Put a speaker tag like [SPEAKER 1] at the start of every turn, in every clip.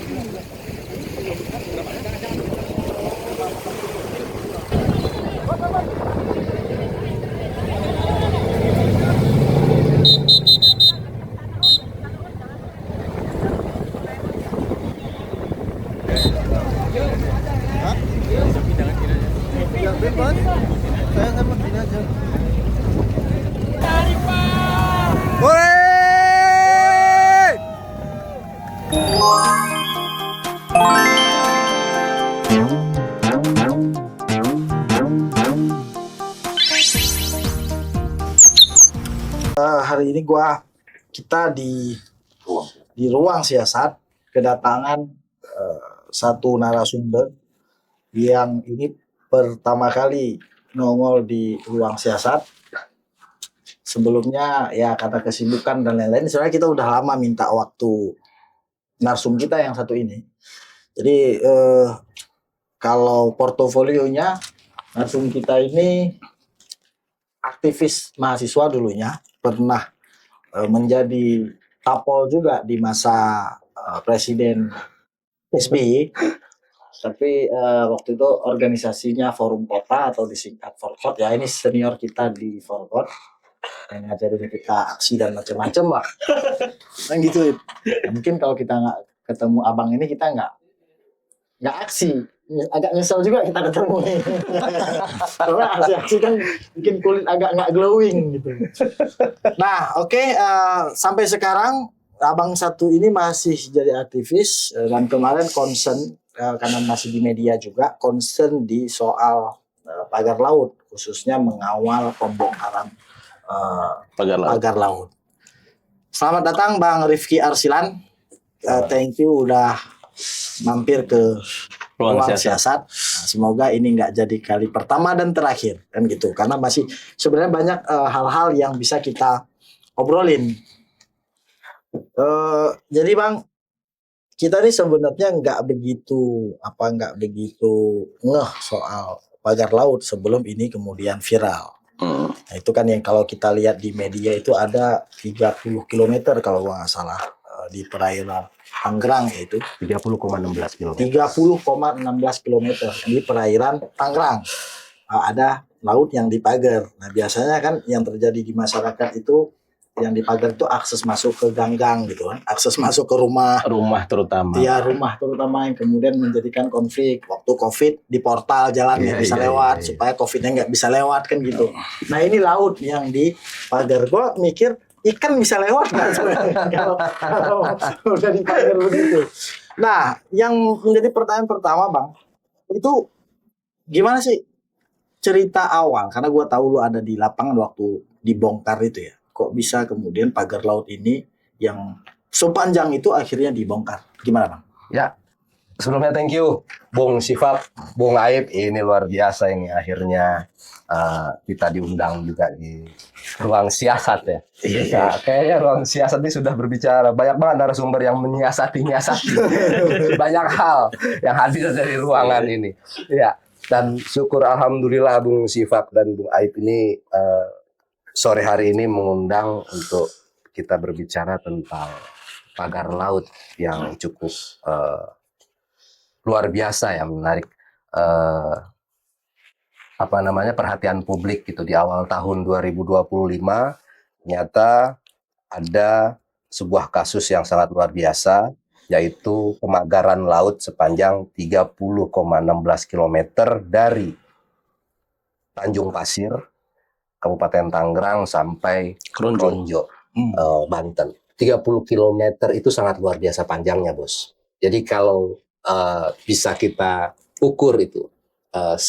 [SPEAKER 1] Ya bebas, saya sama gini aja. Hore! Hari ini kita di ruang siasat kedatangan satu narasumber yang ini pertama kali nongol di ruang siasat. Sebelumnya ya karena kesibukan dan lain-lain, sebenarnya kita udah lama minta waktu narsum kita yang satu ini. Jadi kalau portofolionya narsum kita ini aktivis mahasiswa dulunya, pernah menjadi tapol juga di masa Presiden SBY. Tapi waktu itu organisasinya Forum Kota atau disingkat Forkot, ya ini senior kita di Forkot yang ngajarin kita aksi dan macam-macam lah. Kan gitu. Mungkin kalau kita nggak ketemu abang ini kita nggak aksi. Agak nyesel juga kita ketemu nih. Karena aksi-aksi kan bikin kulit agak nggak glowing gitu. Nah, oke, sampai sekarang abang satu ini masih jadi aktivis dan kemarin concern karena masih di media juga concern di soal pagar laut, khususnya mengawal pembongkaran pagar laut. Selamat datang Bang Rifki Arsilan. Thank you udah mampir ke ruang siasat. Nah, semoga ini nggak jadi kali pertama dan terakhir kan gitu, karena masih sebenarnya banyak hal-hal yang bisa kita obrolin. Jadi Bang, kita ini sebenarnya nggak begitu ngeh soal pagar laut sebelum ini kemudian viral. Nah, itu kan yang kalau kita lihat di media itu ada 30 km kalau gua nggak salah di perairan Tangerang, yaitu
[SPEAKER 2] 30,16 km.
[SPEAKER 1] 30,16 km di perairan Tangerang. Ada laut yang dipagar. Nah, biasanya kan yang terjadi di masyarakat itu yang dipagar itu akses masuk ke ganggang gitu kan, akses masuk ke rumah
[SPEAKER 2] terutama.
[SPEAKER 1] Iya, rumah terutama, yang kemudian menjadikan konflik. Waktu Covid di portal jalan nggak bisa lewat supaya Covidnya nggak bisa lewat kan gitu. Nah, ini laut yang dipagar. Gua mikir ikan bisa lewat nggak kalau udah dipagar begitu. Nah, yang menjadi pertanyaan pertama Bang, itu gimana sih cerita awal? Karena gua tahu lu ada di lapangan waktu dibongkar itu ya. Kok bisa kemudian pagar laut ini yang sepanjang itu akhirnya dibongkar? Gimana Bang?
[SPEAKER 2] Ya, sebelumnya thank you Bung Sifat, Bung Aib, ini luar biasa ini akhirnya kita diundang juga di ruang siasat ya. Nah, kayaknya ruang siasat ini sudah berbicara banyak banget narasumber yang menyiasati banyak hal yang hadir dari ruangan ini. Ya, dan syukur alhamdulillah Bung Sifat dan Bung Aib ini sore hari ini mengundang untuk kita berbicara tentang pagar laut yang cukup luar biasa, yang menarik perhatian publik gitu. Di awal tahun 2025 ternyata ada sebuah kasus yang sangat luar biasa, yaitu pemagaran laut sepanjang 30,16 km dari Tanjung Pasir, Kabupaten Tangerang sampai Kronjo, Banten. 30 km itu sangat luar biasa panjangnya, Bos. Jadi kalau bisa kita ukur itu,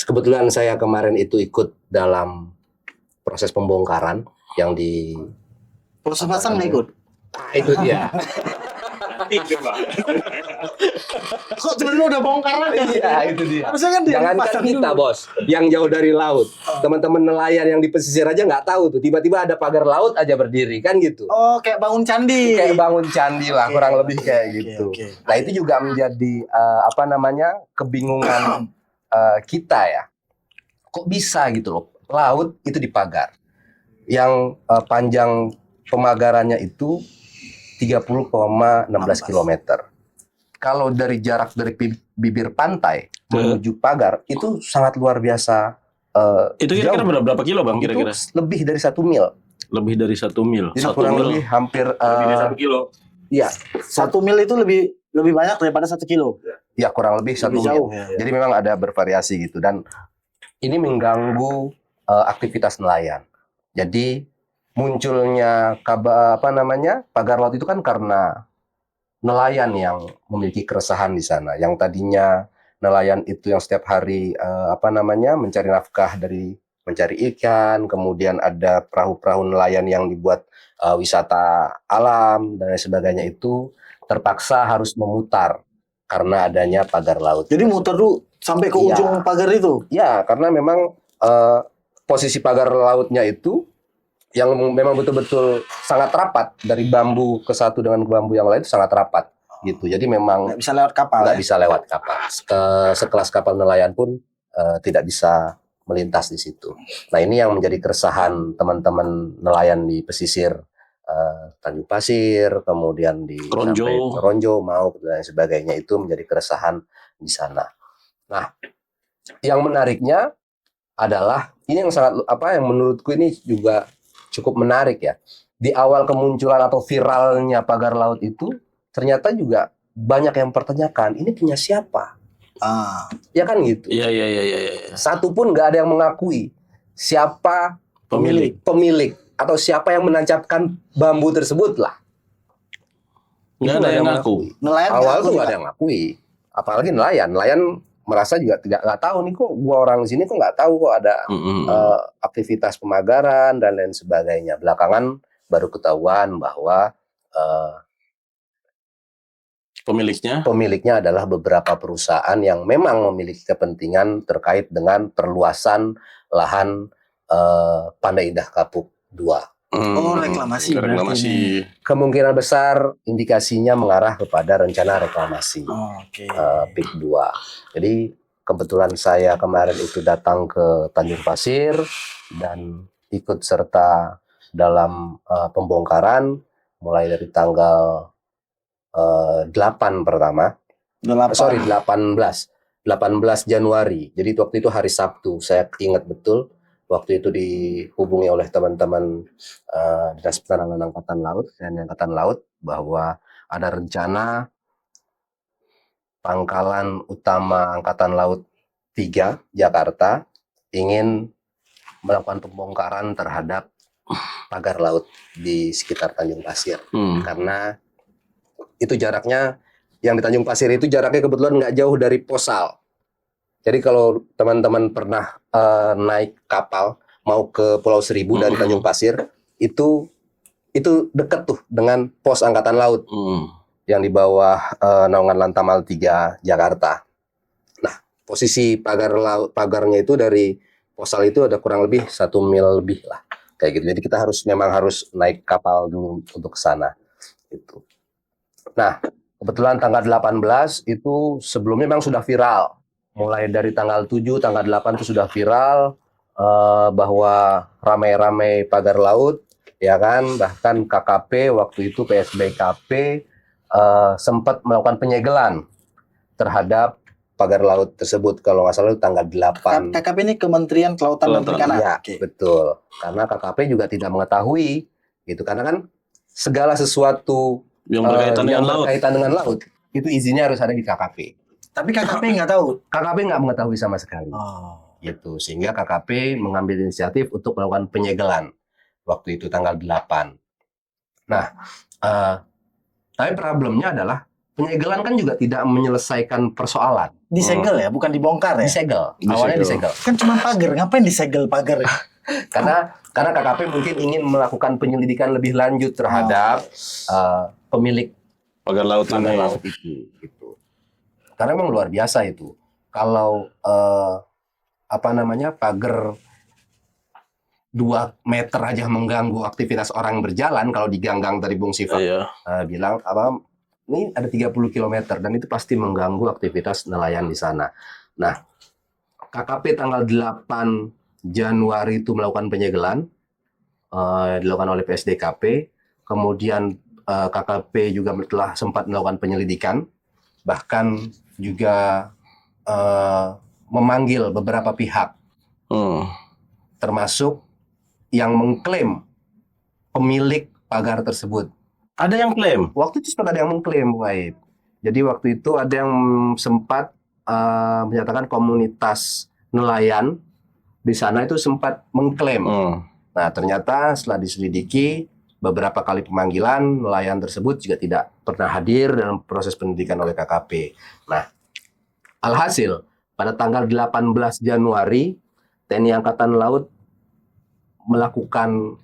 [SPEAKER 2] kebetulan saya kemarin itu ikut dalam proses pembongkaran yang di...
[SPEAKER 1] Proses pasang nggak ikut?
[SPEAKER 2] Nah, itu dia.
[SPEAKER 1] Kok sebenarnya udah bongkar aja?
[SPEAKER 2] Iya, itu dia.
[SPEAKER 1] Harusnya kan
[SPEAKER 2] jangankan kita, Bos, yang jauh dari laut. Teman-teman nelayan yang di pesisir aja nggak tahu tuh. Tiba-tiba ada pagar laut aja berdiri, kan gitu.
[SPEAKER 1] Oh, kayak bangun candi.
[SPEAKER 2] Kayak bangun candi lah, kurang lebih kayak gitu. Nah, itu juga menjadi kebingungan kita ya. Kok bisa gitu loh, laut itu dipagar. Yang panjang pemagarannya itu 30,16 km. kalau dari jarak dari bibir pantai menuju pagar itu sangat luar biasa.
[SPEAKER 3] Itu kira-kira
[SPEAKER 2] jauh.
[SPEAKER 3] berapa kilo Bang kira-kira?
[SPEAKER 2] Itu lebih dari 1 mil.
[SPEAKER 3] Lebih dari 1 mil.
[SPEAKER 2] Jadi
[SPEAKER 3] 1
[SPEAKER 2] kurang
[SPEAKER 3] mil.
[SPEAKER 2] lebih hampir
[SPEAKER 3] Lebih dari 1 kilo.
[SPEAKER 2] Iya,
[SPEAKER 1] 1 mil itu lebih banyak daripada 1 kilo.
[SPEAKER 2] ya kurang lebih 1
[SPEAKER 1] Lebih
[SPEAKER 2] mil.
[SPEAKER 1] jauh ya.
[SPEAKER 2] Jadi memang ada bervariasi gitu, dan ini mengganggu aktivitas nelayan. Jadi munculnya pagar laut itu kan karena nelayan yang memiliki keresahan di sana. Yang tadinya nelayan itu yang setiap hari mencari nafkah dari mencari ikan, kemudian ada perahu-perahu nelayan yang dibuat wisata alam dan lain sebagainya, itu terpaksa harus memutar karena adanya pagar laut.
[SPEAKER 1] Jadi muter dulu sampai ke
[SPEAKER 2] Iya.
[SPEAKER 1] ujung pagar itu.
[SPEAKER 2] Ya, karena memang posisi pagar lautnya itu yang memang betul-betul sangat rapat, dari bambu ke satu dengan bambu yang lain itu sangat rapat gitu. Jadi memang
[SPEAKER 1] Nggak bisa lewat kapal.
[SPEAKER 2] nggak bisa lewat kapal. Sekelas kapal nelayan pun tidak bisa melintas di situ. Nah, ini yang menjadi keresahan teman-teman nelayan di pesisir Tanjung Pasir, kemudian di
[SPEAKER 3] Ronjo.
[SPEAKER 2] sampai ke Ronjo, Mauk dan sebagainya, itu menjadi keresahan di sana. Nah, yang menariknya adalah ini yang yang menurutku ini juga cukup menarik ya. Di awal kemunculan atau viralnya pagar laut itu ternyata juga banyak yang mempertanyakan, ini punya siapa? Ya kan gitu.
[SPEAKER 3] Iya.
[SPEAKER 2] Satu pun nggak ada yang mengakui siapa pemilik atau siapa yang menancapkan bambu tersebut lah.
[SPEAKER 3] Nggak
[SPEAKER 2] Itu
[SPEAKER 3] ada yang
[SPEAKER 2] ngaku.
[SPEAKER 3] ngaku.
[SPEAKER 1] Nelayan
[SPEAKER 2] Awal
[SPEAKER 1] nggak
[SPEAKER 2] tuh
[SPEAKER 1] ngaku
[SPEAKER 2] nggak ada yang ngakui. Apalagi nelayan merasa juga nggak tahu nih, kok gua orang sini kok nggak tahu kok ada aktivitas pemagaran dan lain sebagainya. Belakangan baru ketahuan bahwa pemiliknya adalah beberapa perusahaan yang memang memiliki kepentingan terkait dengan perluasan lahan Pandai Indah Kapuk 2.
[SPEAKER 1] reklamasi.
[SPEAKER 2] Kemungkinan besar indikasinya mengarah kepada rencana reklamasi
[SPEAKER 1] Oke.
[SPEAKER 2] PIK 2. Jadi kebetulan saya kemarin itu datang ke Tanjung Pasir dan ikut serta dalam pembongkaran mulai dari tanggal 8 pertama. 18 Januari. Jadi waktu itu hari Sabtu. Saya ingat betul. Waktu itu dihubungi oleh teman-teman Dinas Penanaman Angkatan Laut, TNI Angkatan Laut, bahwa ada rencana Pangkalan Utama Angkatan Laut 3 Jakarta ingin melakukan pembongkaran terhadap pagar laut di sekitar Tanjung Pasir. Karena itu jaraknya, yang di Tanjung Pasir itu jaraknya kebetulan nggak jauh dari Posal. Jadi kalau teman-teman pernah naik kapal mau ke Pulau Seribu dari Tanjung Pasir, itu dekat tuh dengan pos Angkatan Laut yang di bawah naungan Lantamal 3 Jakarta. Nah, posisi pagarnya itu dari Posal itu ada kurang lebih 1 mil lebih lah, kayak gitu. Jadi kita memang harus naik kapal dulu untuk ke sana. Itu. Nah, kebetulan tanggal 18 itu sebelumnya memang sudah viral. Mulai dari tanggal 7, tanggal 8 itu sudah viral bahwa ramai-ramai pagar laut, ya kan, bahkan KKP waktu itu PSBKP sempat melakukan penyegelan terhadap pagar laut tersebut, kalau nggak salah itu tanggal 8.
[SPEAKER 1] KKP ini Kementerian Kelautan dan Perikanan.
[SPEAKER 2] Ya, betul. Karena KKP juga tidak mengetahui, gitu. Karena kan segala sesuatu
[SPEAKER 3] yang berkaitan
[SPEAKER 2] dengan laut itu izinnya harus ada di KKP.
[SPEAKER 1] Tapi KKP nggak tahu.
[SPEAKER 2] KKP nggak mengetahui sama sekali. Gitu. Sehingga KKP mengambil inisiatif untuk melakukan penyegelan waktu itu tanggal 8. Nah, tapi problemnya adalah penyegelan kan juga tidak menyelesaikan persoalan.
[SPEAKER 1] Disegel ya, bukan dibongkar ya?
[SPEAKER 2] Disegel. Awalnya disegel.
[SPEAKER 1] Kan cuma pagar, ngapain disegel pagar?
[SPEAKER 2] Karena KKP mungkin ingin melakukan penyelidikan lebih lanjut terhadap pemilik
[SPEAKER 3] pagar laut
[SPEAKER 2] itu. Gitu. Karena memang luar biasa itu. Kalau pagar 2 meter aja mengganggu aktivitas orang berjalan, kalau diganggang tadi Bung Sifat bilang ini ada 30 km dan itu pasti mengganggu aktivitas nelayan di sana. Nah, KKP tanggal 8 Januari itu melakukan penyegelan, dilakukan oleh PSDKP, kemudian KKP juga telah sempat melakukan penyelidikan bahkan juga memanggil beberapa pihak, termasuk yang mengklaim pemilik pagar tersebut.
[SPEAKER 3] Ada yang klaim.
[SPEAKER 2] Waktu itu sempat ada yang mengklaim, Waib. Jadi waktu itu ada yang sempat menyatakan komunitas nelayan di sana itu sempat mengklaim. Nah, ternyata setelah diselidiki, beberapa kali pemanggilan, nelayan tersebut juga tidak pernah hadir dalam proses penyidikan oleh KKP. Nah, alhasil, pada tanggal 18 Januari, TNI Angkatan Laut melakukan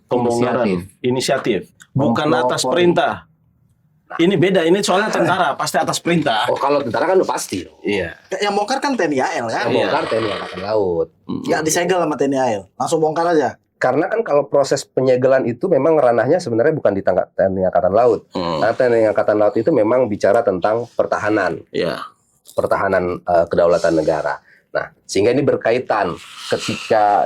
[SPEAKER 3] Inisiatif. Bukan
[SPEAKER 2] Mempelopori.
[SPEAKER 3] atas perintah. Ini beda, ini soalnya tentara, pasti atas perintah.
[SPEAKER 2] Oh, kalau tentara kan udah pasti.
[SPEAKER 3] Iya.
[SPEAKER 1] Yang bongkar kan TNI AL ya.
[SPEAKER 2] Yang bongkar TNI Angkatan Laut.
[SPEAKER 1] Ya disegel sama TNI AL. Langsung bongkar aja.
[SPEAKER 2] Karena kan kalau proses penyegelan itu memang ranahnya sebenarnya bukan di TNI Angkatan Laut. Karena TNI Angkatan Laut itu memang bicara tentang pertahanan.
[SPEAKER 3] Iya.
[SPEAKER 2] Pertahanan kedaulatan negara. Nah, sehingga ini berkaitan ketika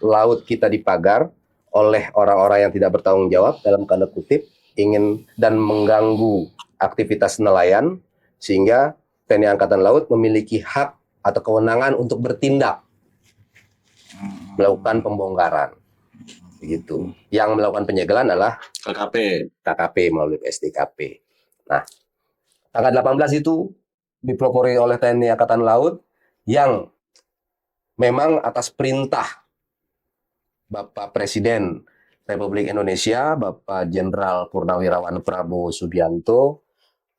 [SPEAKER 2] laut kita dipagar oleh orang-orang yang tidak bertanggung jawab dalam tanda kutip ingin dan mengganggu aktivitas nelayan, sehingga TNI Angkatan Laut memiliki hak atau kewenangan untuk bertindak melakukan pembongkaran. Begitu. Yang melakukan penyegelan adalah KKP melalui PSDKP. Nah, tanggal 18 itu dipelopori oleh TNI Angkatan Laut yang memang atas perintah Bapak Presiden Republik Indonesia, Bapak Jenderal Purnawirawan Prabowo Subianto,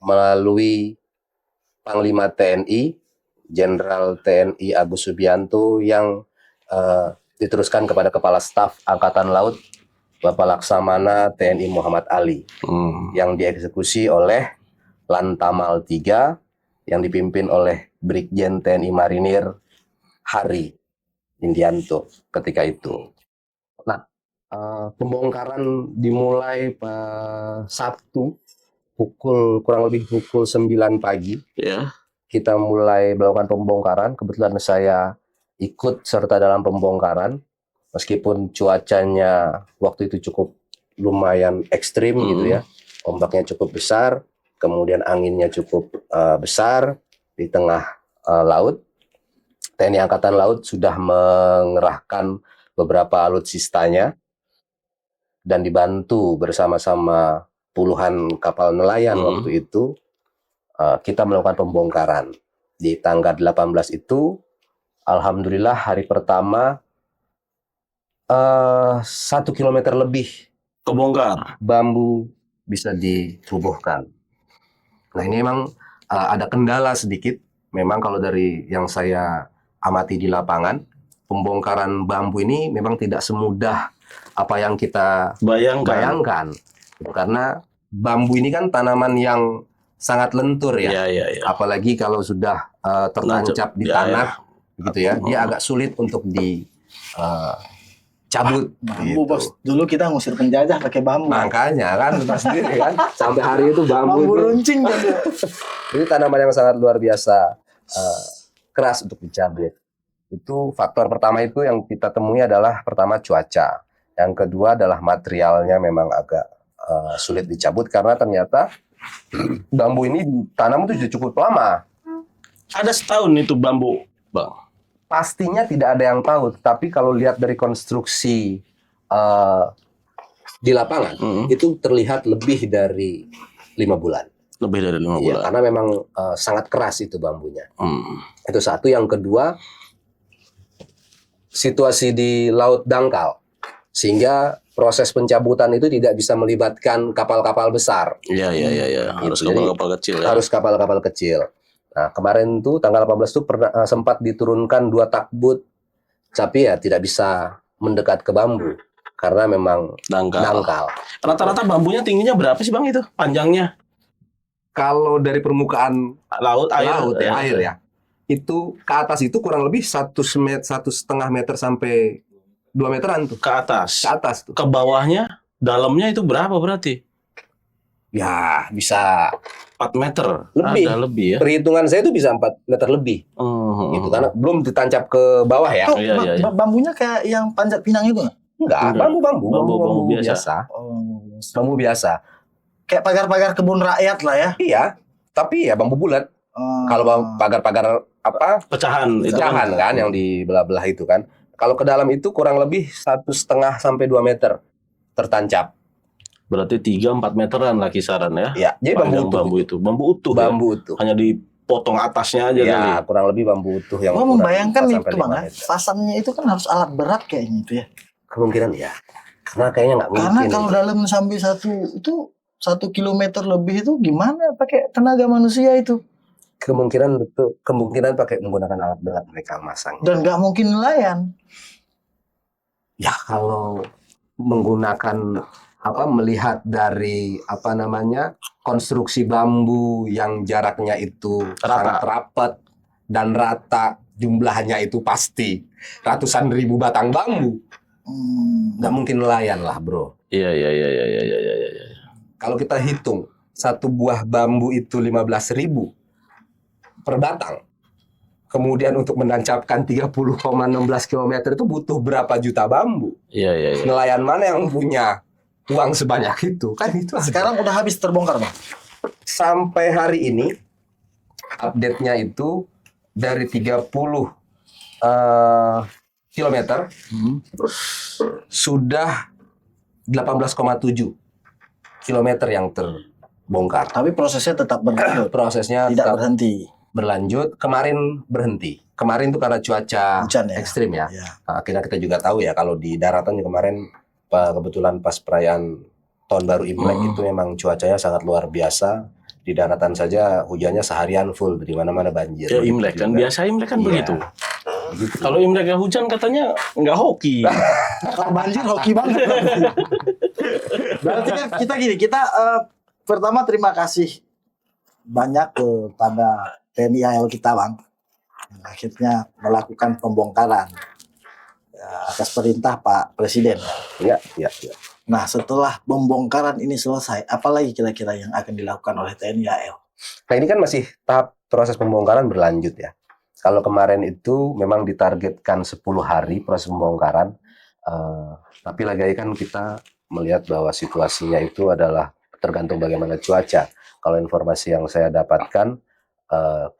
[SPEAKER 2] melalui Panglima TNI, Jenderal TNI Agus Subianto yang diteruskan kepada Kepala Staf Angkatan Laut, Bapak Laksamana TNI Muhammad Ali, yang dieksekusi oleh Lantamal 3, yang dipimpin oleh Brigjen TNI Marinir Hari Indianto ketika itu. Nah, pembongkaran dimulai Sabtu kurang lebih pukul 9 pagi.
[SPEAKER 3] Ya.
[SPEAKER 2] Kita mulai melakukan pembongkaran. Kebetulan saya ikut serta dalam pembongkaran, meskipun cuacanya waktu itu cukup lumayan ekstrim gitu ya. Ombaknya cukup besar, kemudian anginnya cukup besar di tengah laut. TNI Angkatan Laut sudah mengerahkan beberapa alutsistanya dan dibantu bersama-sama puluhan kapal nelayan waktu itu. Kita melakukan pembongkaran. Di tanggal 18 itu, alhamdulillah hari pertama 1 kilometer lebih
[SPEAKER 3] Kebongkar.
[SPEAKER 2] bambu bisa dirubuhkan. Nah, ini memang ada kendala sedikit. Memang kalau dari yang saya amati di lapangan, pembongkaran bambu ini memang tidak semudah apa yang kita bayangkan. Karena bambu ini kan tanaman yang sangat lentur ya. Apalagi kalau sudah tertancap di tanah, gitu ya. Dia agak sulit untuk dicabut.
[SPEAKER 1] Bambu bos, dulu kita ngusir penjajah pakai bambu.
[SPEAKER 2] Makanya kan sendiri kan, sampai hari itu bambu
[SPEAKER 1] runcing kan.
[SPEAKER 2] Ini tanaman yang sangat luar biasa, keras untuk dicabut. Itu faktor pertama itu yang kita temui adalah pertama cuaca. Yang kedua adalah materialnya memang agak sulit dicabut karena ternyata bambu ini ditanam itu sudah cukup lama.
[SPEAKER 3] Ada setahun itu bambu, Bang.
[SPEAKER 2] Pastinya tidak ada yang tahu, tapi kalau lihat dari konstruksi di lapangan, itu terlihat lebih dari 5 bulan.
[SPEAKER 3] Lebih dari 5 bulan.
[SPEAKER 2] Ya, karena memang sangat keras itu bambunya. Itu satu. Yang kedua, situasi di laut dangkal, sehingga proses pencabutan itu tidak bisa melibatkan kapal-kapal besar.
[SPEAKER 3] Iya. Harus kapal-kapal kecil ya.
[SPEAKER 2] Harus kapal-kapal kecil. Nah, kemarin tuh tanggal 18 tuh sempat diturunkan 2 takbut, tapi ya tidak bisa mendekat ke bambu karena memang dangkal.
[SPEAKER 3] Rata-rata bambunya tingginya berapa sih Bang itu? Panjangnya?
[SPEAKER 2] Kalau dari permukaan air ya, itu ke atas itu kurang lebih 1,5 meter sampai 2 meteran tuh.
[SPEAKER 3] Ke atas.
[SPEAKER 2] Ke atas tuh.
[SPEAKER 3] Ke bawahnya, dalamnya itu berapa berarti?
[SPEAKER 2] Ya, bisa
[SPEAKER 3] 4 meter.
[SPEAKER 2] lebih.
[SPEAKER 3] Ada lebih ya.
[SPEAKER 2] Perhitungan saya itu bisa 4 meter lebih. Gitu, karena belum ditancap ke bawah ya.
[SPEAKER 1] Tuh, bambunya kayak yang panjat pinang itu nggak?
[SPEAKER 2] Enggak, bambu biasa. Bambu biasa.
[SPEAKER 1] Kayak pagar-pagar kebun rakyat lah ya.
[SPEAKER 2] Iya. Tapi ya bambu bulat.
[SPEAKER 1] Oh.
[SPEAKER 2] Kalau pagar-pagar apa
[SPEAKER 3] Pecahan itu
[SPEAKER 2] pecahan kan yang di belah-belah itu kan. Kalau ke dalam itu kurang lebih 1,5 sampai 2 meter tertancap.
[SPEAKER 3] berarti 3-4 meteran lah kisaran ya.
[SPEAKER 2] Ya, jadi
[SPEAKER 3] Panjang
[SPEAKER 2] bambu utuh.
[SPEAKER 3] bambu utuh ya?
[SPEAKER 2] Bambu utuh.
[SPEAKER 3] Hanya dipotong atasnya aja kali.
[SPEAKER 2] Ya, kurang lebih bambu utuh yang
[SPEAKER 1] Gua
[SPEAKER 2] ukuran
[SPEAKER 1] membayangkan
[SPEAKER 2] 4
[SPEAKER 1] itu
[SPEAKER 2] sampai
[SPEAKER 1] Bang,
[SPEAKER 2] 5
[SPEAKER 1] ya,
[SPEAKER 2] meter.
[SPEAKER 1] pasangnya itu kan harus alat berat kayaknya itu ya.
[SPEAKER 2] Kemungkinan ya. Karena kayaknya nggak mungkin.
[SPEAKER 1] Karena kalau dalam sampai 1 kilometer lebih itu gimana pakai tenaga manusia itu?
[SPEAKER 2] Kemungkinan pakai menggunakan alat berat mereka masang.
[SPEAKER 1] Dan nggak mungkin nelayan.
[SPEAKER 2] Ya kalau menggunakan melihat dari konstruksi bambu yang jaraknya itu sangat rapat dan rata, jumlahnya itu pasti ratusan ribu batang bambu. Nggak mungkin nelayan lah, bro.
[SPEAKER 3] Iya.
[SPEAKER 2] Kalau kita hitung satu buah bambu itu 15.000 per batang. Kemudian untuk menancapkan 30,16 km itu butuh berapa juta bambu?
[SPEAKER 3] Iya.
[SPEAKER 2] Nelayan mana yang punya uang sebanyak itu? Kan itu
[SPEAKER 1] Sekarang udah habis terbongkar, Bang.
[SPEAKER 2] sampai hari ini update-nya itu dari 30 kilometer sudah 18,7 kilometer yang terbongkar.
[SPEAKER 1] Tapi prosesnya tetap berlanjut.
[SPEAKER 2] Prosesnya
[SPEAKER 1] Tidak
[SPEAKER 2] tetap
[SPEAKER 1] berhenti.
[SPEAKER 2] berlanjut. Kemarin berhenti. Kemarin itu karena cuaca
[SPEAKER 1] Hujan ya?
[SPEAKER 2] ekstrim ya.
[SPEAKER 1] Ya.
[SPEAKER 2] Nah, akhirnya kita juga tahu ya kalau di daratan kemarin kebetulan pas perayaan Tahun Baru Imlek itu memang cuacanya sangat luar biasa. Di daratan saja hujannya seharian full, di mana-mana banjir.
[SPEAKER 3] Ya Imlek kan biasa Imlek kan
[SPEAKER 2] Iya.
[SPEAKER 3] begitu. Kalau Imlek nggak hujan katanya nggak hoki.
[SPEAKER 1] Kalau banjir hoki banget. Berarti kan kita pertama terima kasih banyak kepada TNI AL kita, Bang. Yang akhirnya melakukan pembongkaran atas perintah Pak Presiden.
[SPEAKER 2] Iya.
[SPEAKER 1] Nah, setelah pembongkaran ini selesai, apalagi kira-kira yang akan dilakukan oleh TNI AL?
[SPEAKER 2] Nah ini kan masih tahap proses pembongkaran berlanjut ya. Kalau kemarin itu memang ditargetkan 10 hari proses pembongkaran, tapi lagi kan kita melihat bahwa situasinya itu adalah tergantung bagaimana cuaca. Kalau informasi yang saya dapatkan,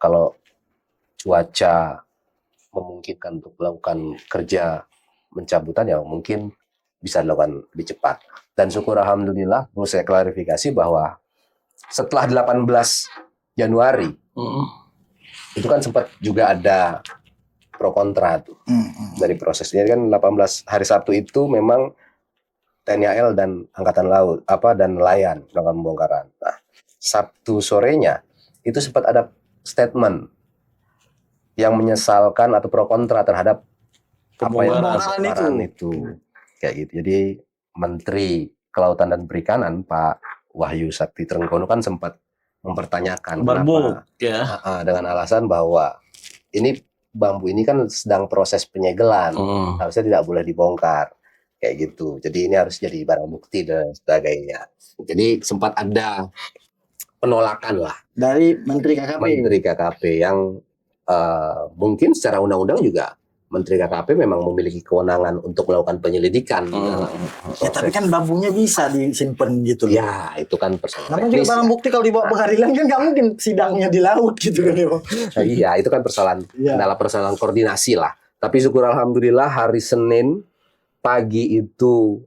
[SPEAKER 2] kalau cuaca memungkinkan untuk melakukan kerja pencabutan ya mungkin bisa dilakukan lebih cepat. Dan syukur alhamdulillah, perlu saya klarifikasi bahwa setelah 18 Januari itu kan sempat juga ada pro kontra tuh dari prosesnya kan 18 hari Sabtu itu memang TNI AL dan Angkatan Laut dan nelayan melakukan pembongkaran. Nah, Sabtu sorenya itu sempat ada statement yang menyesalkan atau pro kontra terhadap pembongkaran itu. Kayak gitu. Jadi Menteri Kelautan dan Perikanan Pak Wahyu Sakti Trenggono kan sempat mempertanyakan
[SPEAKER 3] Barbuk, ya.
[SPEAKER 2] Dengan alasan bahwa ini bambu ini kan sedang proses penyegelan, harusnya tidak boleh dibongkar kayak gitu. Jadi ini harus jadi barang bukti dan sebagainya. Jadi sempat ada penolakan lah
[SPEAKER 1] Dari Menteri KKP.
[SPEAKER 2] Menteri KKP yang mungkin secara undang-undang juga Menteri KKP memang memiliki kewenangan untuk melakukan penyelidikan.
[SPEAKER 1] Ya, tapi kan bambunya bisa disimpan gitu loh.
[SPEAKER 2] Ya, itu kan persoalan
[SPEAKER 1] Namanya juga
[SPEAKER 2] teknis.
[SPEAKER 1] barang bukti kalau dibawa pengadilan kan nggak mungkin sidangnya di laut gitu kan ya, Bang.
[SPEAKER 2] Iya, itu kan persoalan dalam persoalan koordinasi lah. Tapi syukur alhamdulillah hari Senin pagi itu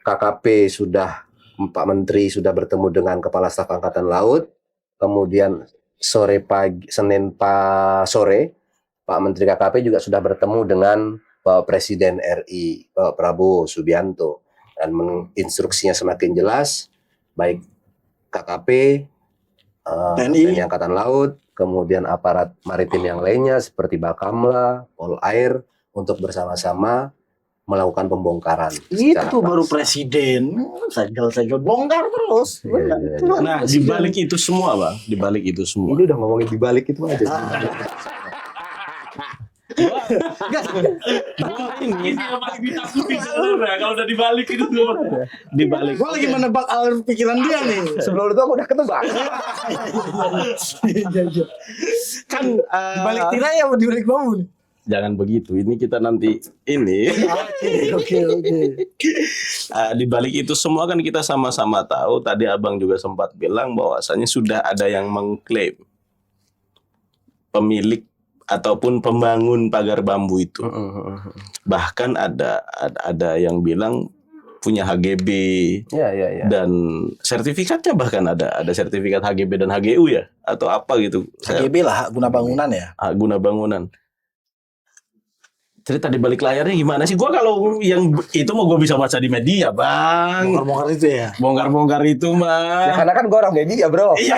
[SPEAKER 2] KKP sudah Pak Menteri sudah bertemu dengan Kepala Staf Angkatan Laut. Kemudian Senin sore Pak Menteri KKP juga sudah bertemu dengan Bapak Presiden RI, Bapak Prabowo Subianto, dan instruksinya semakin jelas, baik KKP, TNI Angkatan Laut, kemudian aparat maritim yang lainnya seperti Bakamla, Polair, untuk bersama-sama melakukan pembongkaran.
[SPEAKER 1] Itu baru presiden, segel-segel bongkar terus.
[SPEAKER 3] Nah, di balik itu semua, Bang, di balik itu semua.
[SPEAKER 2] Ini udah ngomongin di balik itu aja.
[SPEAKER 3] Ini yang paling ditakuti sebenarnya kalau udah dibalik itu semua. Dibalik.
[SPEAKER 1] Gue lagi menebak alur pikiran dia nih.
[SPEAKER 2] Sebelum itu aku udah ketebak.
[SPEAKER 1] Kan di balik tirai apa di balik bambu nih?
[SPEAKER 3] Jangan begitu. Ini kita nanti ini.
[SPEAKER 1] Oke.
[SPEAKER 3] Di balik itu semua kan kita sama-sama tahu. Tadi abang juga sempat bilang bahwasanya sudah ada yang mengklaim pemilik ataupun pembangun pagar bambu itu. Bahkan ada yang bilang punya HGB
[SPEAKER 2] Ya.
[SPEAKER 3] dan sertifikatnya, bahkan ada sertifikat HGB dan HGU ya, atau apa gitu.
[SPEAKER 1] HGB lah, hak guna bangunan ya.
[SPEAKER 3] Hak guna bangunan. Cerita di balik layarnya gimana sih? Gua kalau yang itu mau gue bisa baca di media, Bang.
[SPEAKER 1] Bongkar-bongkar itu ya.
[SPEAKER 3] Bongkar-bongkar itu
[SPEAKER 2] Ya
[SPEAKER 3] mah.
[SPEAKER 2] karena kan gue orang media bro.
[SPEAKER 3] Iya.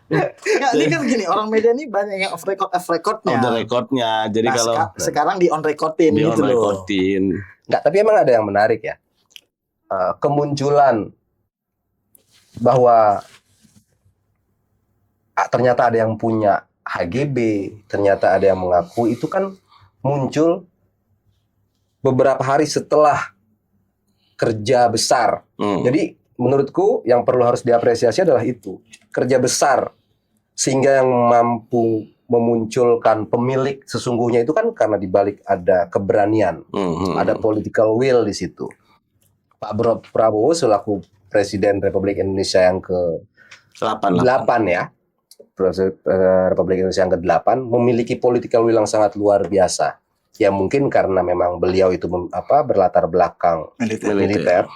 [SPEAKER 1] Nggak, ini kan gini, orang media ini banyak yang off recordnya.
[SPEAKER 3] On the recordnya. Jadi
[SPEAKER 1] Nah,
[SPEAKER 3] kalau
[SPEAKER 1] sekarang di on recordin
[SPEAKER 3] di on
[SPEAKER 1] gitu loh.
[SPEAKER 3] recordin.
[SPEAKER 2] Nggak, tapi emang ada yang menarik ya. Kemunculan bahwa ternyata ada yang punya HGB, ternyata ada yang mengaku, itu kan muncul beberapa hari setelah kerja besar. Jadi menurutku yang perlu harus diapresiasi adalah itu, kerja besar, sehingga yang mampu memunculkan pemilik sesungguhnya itu kan karena dibalik ada keberanian, ada political will di situ. Pak Prabowo selaku Presiden Republik Indonesia yang ke-8 ya, Republik Indonesia yang ke-8, memiliki political will yang sangat luar biasa. Ya mungkin karena memang beliau itu berlatar belakang militer,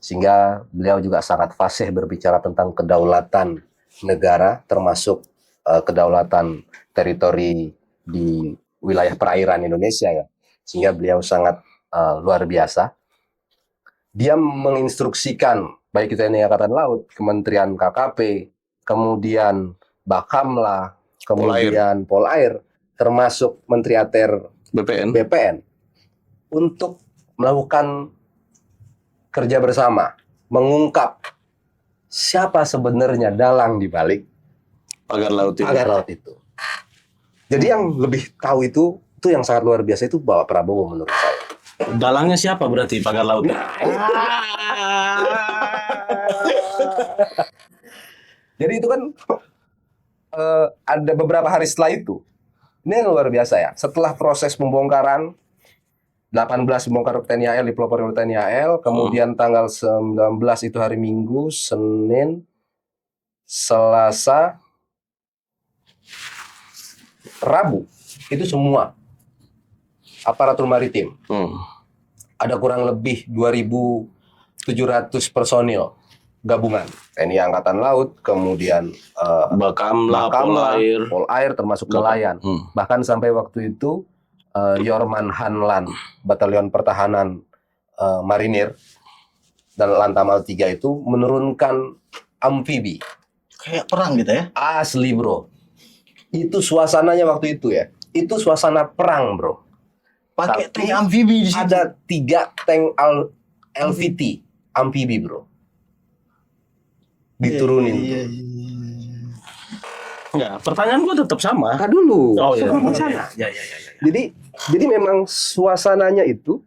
[SPEAKER 2] sehingga beliau juga sangat fasih berbicara tentang kedaulatan negara, termasuk kedaulatan teritori di wilayah perairan Indonesia ya. Sehingga beliau sangat luar biasa. Dia menginstruksikan baik itu TNI Angkatan Laut, Kementerian KKP, kemudian Bakamla, kemudian Polair, termasuk Menteri ATR BPN untuk melakukan kerja bersama, mengungkap siapa sebenarnya dalang di balik
[SPEAKER 3] pagar laut
[SPEAKER 2] itu. Jadi yang lebih tahu itu yang sangat luar biasa itu Bapak Prabowo menurut saya.
[SPEAKER 3] Dalangnya siapa berarti pagar laut?
[SPEAKER 2] Jadi itu kan ada beberapa hari setelah itu. Ini yang luar biasa ya. Setelah proses pembongkaran 18 membongkar TNI AL, dipelopori oleh TNI AL, kemudian tanggal 19 itu hari Minggu, Senin, Selasa, Rabu, itu semua aparatur maritim. Ada kurang lebih 2.700 personil gabungan TNI Angkatan Laut, kemudian
[SPEAKER 3] Bakamla,
[SPEAKER 2] Polair, termasuk nelayan. Bahkan sampai waktu itu Yorman Hanlan, Batalion Pertahanan Marinir dan Lantamal 3 itu menurunkan amfibi.
[SPEAKER 1] Kayak perang gitu ya.
[SPEAKER 2] Asli bro. Itu suasananya waktu itu ya. Itu suasana perang bro.
[SPEAKER 1] Pakai tank amfibi di situ.
[SPEAKER 2] Ada 3 tank LVT amfibi bro. Diturunin.
[SPEAKER 1] Iya.
[SPEAKER 3] Enggak, pertanyaan gua tetap sama.
[SPEAKER 2] Dulu.
[SPEAKER 3] Oh iya.
[SPEAKER 2] Sebelum ke sana.
[SPEAKER 3] Ya.
[SPEAKER 2] Jadi memang suasananya itu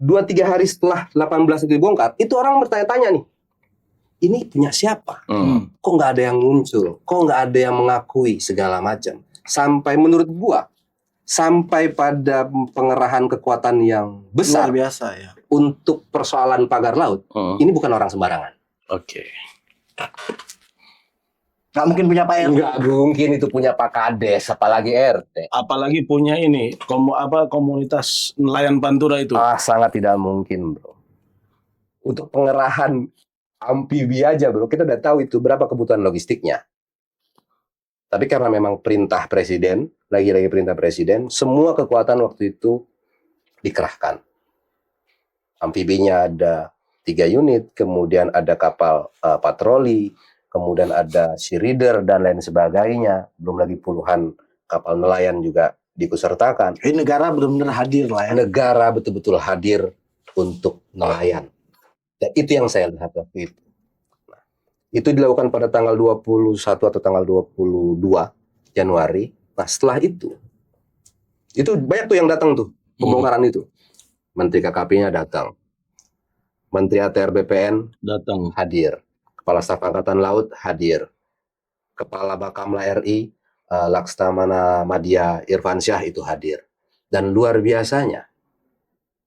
[SPEAKER 2] 2-3 hari setelah 18 itu dibongkar, itu orang bertanya-tanya nih. Ini punya siapa? Kok nggak ada yang muncul? Kok nggak ada yang mengakui segala macam? Sampai menurut gua, sampai pada pengerahan kekuatan yang besar
[SPEAKER 1] Luar biasa ya.
[SPEAKER 2] untuk persoalan pagar laut, ini bukan orang sembarangan.
[SPEAKER 3] Oke.
[SPEAKER 1] Nggak mungkin punya Pak RT.
[SPEAKER 2] Nggak mungkin itu punya Pak Kades, apalagi RT.
[SPEAKER 3] Apalagi punya ini komunitas nelayan Pantura itu.
[SPEAKER 2] Sangat tidak mungkin, bro. Untuk pengerahan amfibi aja, bro, kita udah tahu itu berapa kebutuhan logistiknya. Tapi karena memang perintah presiden, lagi-lagi perintah presiden, semua kekuatan waktu itu dikerahkan. Amfibinya ada 3 unit, kemudian ada kapal patroli, kemudian ada sea reader dan lain sebagainya. Belum lagi puluhan kapal nelayan juga diikutsertakan.
[SPEAKER 1] Ini negara benar-benar hadir lah ya.
[SPEAKER 2] Negara betul-betul hadir untuk nelayan. Dan itu yang saya lihat waktu itu. Nah, itu dilakukan pada tanggal 21 atau tanggal 22 Januari. Nah, setelah itu banyak tuh yang datang tuh, pembongkaran itu. Menteri KKP-nya datang. Menteri ATR BPN
[SPEAKER 3] datang.
[SPEAKER 2] hadir. Kepala Staf Angkatan Laut hadir. Kepala Bakamla RI Laksamana Madya Irfansyah itu hadir. Dan luar biasanya,